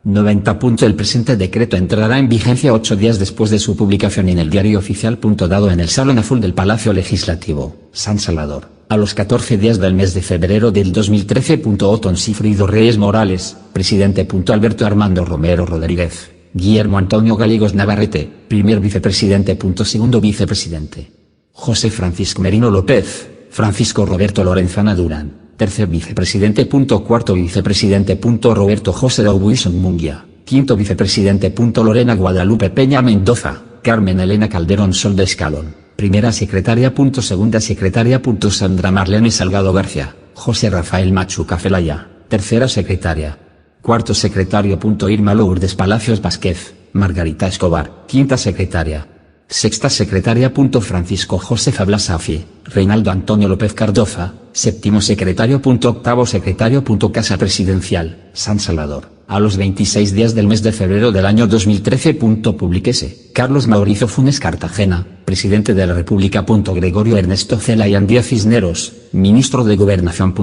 90. El presente decreto entrará en vigencia 8 días después de su publicación en el Diario Oficial. Dado en el Salón Azul del Palacio Legislativo, San Salvador, a los 14 días del mes de febrero del 2013. Otón Sigfrido Reyes Morales, presidente. Alberto Armando Romero Rodríguez, Guillermo Antonio Gallegos Navarrete, primer vicepresidente. Segundo vicepresidente, José Francisco Merino López, Francisco Roberto Lorenzana Durán, tercer vicepresidente. Cuarto vicepresidente. Roberto José de Wilson Munguia, quinto vicepresidente. Lorena Guadalupe Peña Mendoza, Carmen Elena Calderón Sol de Escalón, primera secretaria. Segunda secretaria. Sandra Marlene Salgado García, José Rafael Machuca Felaya, tercera secretaria. Cuarto secretario. Irma Lourdes Palacios Vázquez, Margarita Escobar, quinta secretaria. Sexta secretaria. Francisco José Fabla Safi, Reinaldo Antonio López Cardoza, séptimo secretario. Octavo secretario. Casa Presidencial, San Salvador, a los 26 días del mes de febrero del año 2013. Publiquese, Carlos Mauricio Funes Cartagena, presidente de la República. Gregorio Ernesto Zelaya Díaz Cisneros, ministro de Gobernación.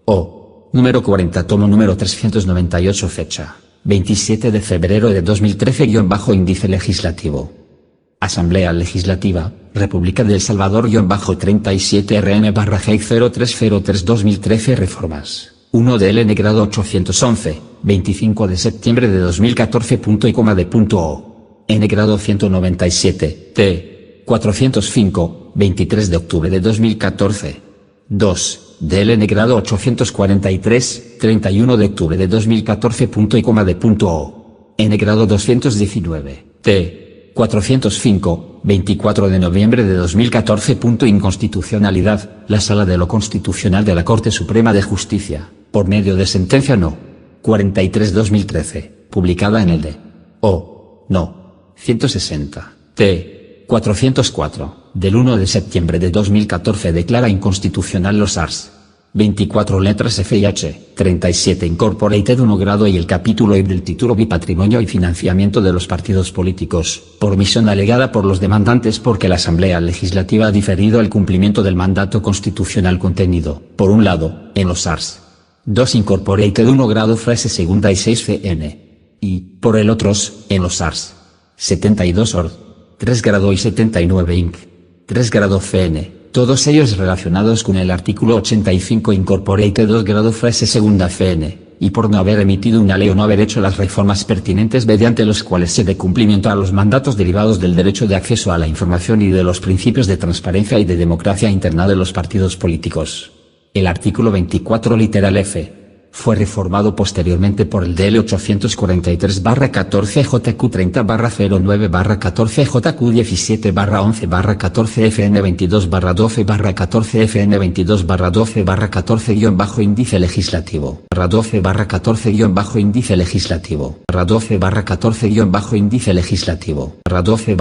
O. Número 40. Tomo número 398. Fecha 27 de febrero de 2013. Índice legislativo. Asamblea Legislativa, República de El Salvador 37 RM/G0303-2013 Reformas, 1 de LN grado 811, 25 de septiembre de 2014. O. N grado 197, T. 405, 23 de octubre de 2014. 2. DLN grado 843, 31 de octubre de 2014. O. N grado 219, T. 405, 24 de noviembre de 2014. Inconstitucionalidad. La Sala de lo Constitucional de la Corte Suprema de Justicia, por medio de sentencia No. 43/2013, publicada en el de O. No. 160, T. 404, del 1 de septiembre de 2014, declara inconstitucional los ars. 24 letras F y H, 37 Incorporated 1 grado y el capítulo I del título B Patrimonio y financiamiento de los partidos políticos, por omisión alegada por los demandantes porque la Asamblea Legislativa ha diferido el cumplimiento del mandato constitucional contenido, por un lado, en los ars. 2 Incorporated 1 grado frase segunda y 6 CN. Y, por el otros, en los ars. 72 ORD. 3 grado y 79 Inc. 3 grado CN. Todos ellos relacionados con el artículo 85 Incorporated 2 grado frase segunda CN, y por no haber emitido una ley o no haber hecho las reformas pertinentes mediante los cuales se dé cumplimiento a los mandatos derivados del derecho de acceso a la información y de los principios de transparencia y de democracia interna de los partidos políticos. El artículo 24 literal F. Fue reformado posteriormente por el DL 843/14 JQ 30/09/14 JQ 17/11/14 FN 22/12/14 FN 22/12/14 índice legislativo 12/14 índice legislativo 12/14 índice legislativo 12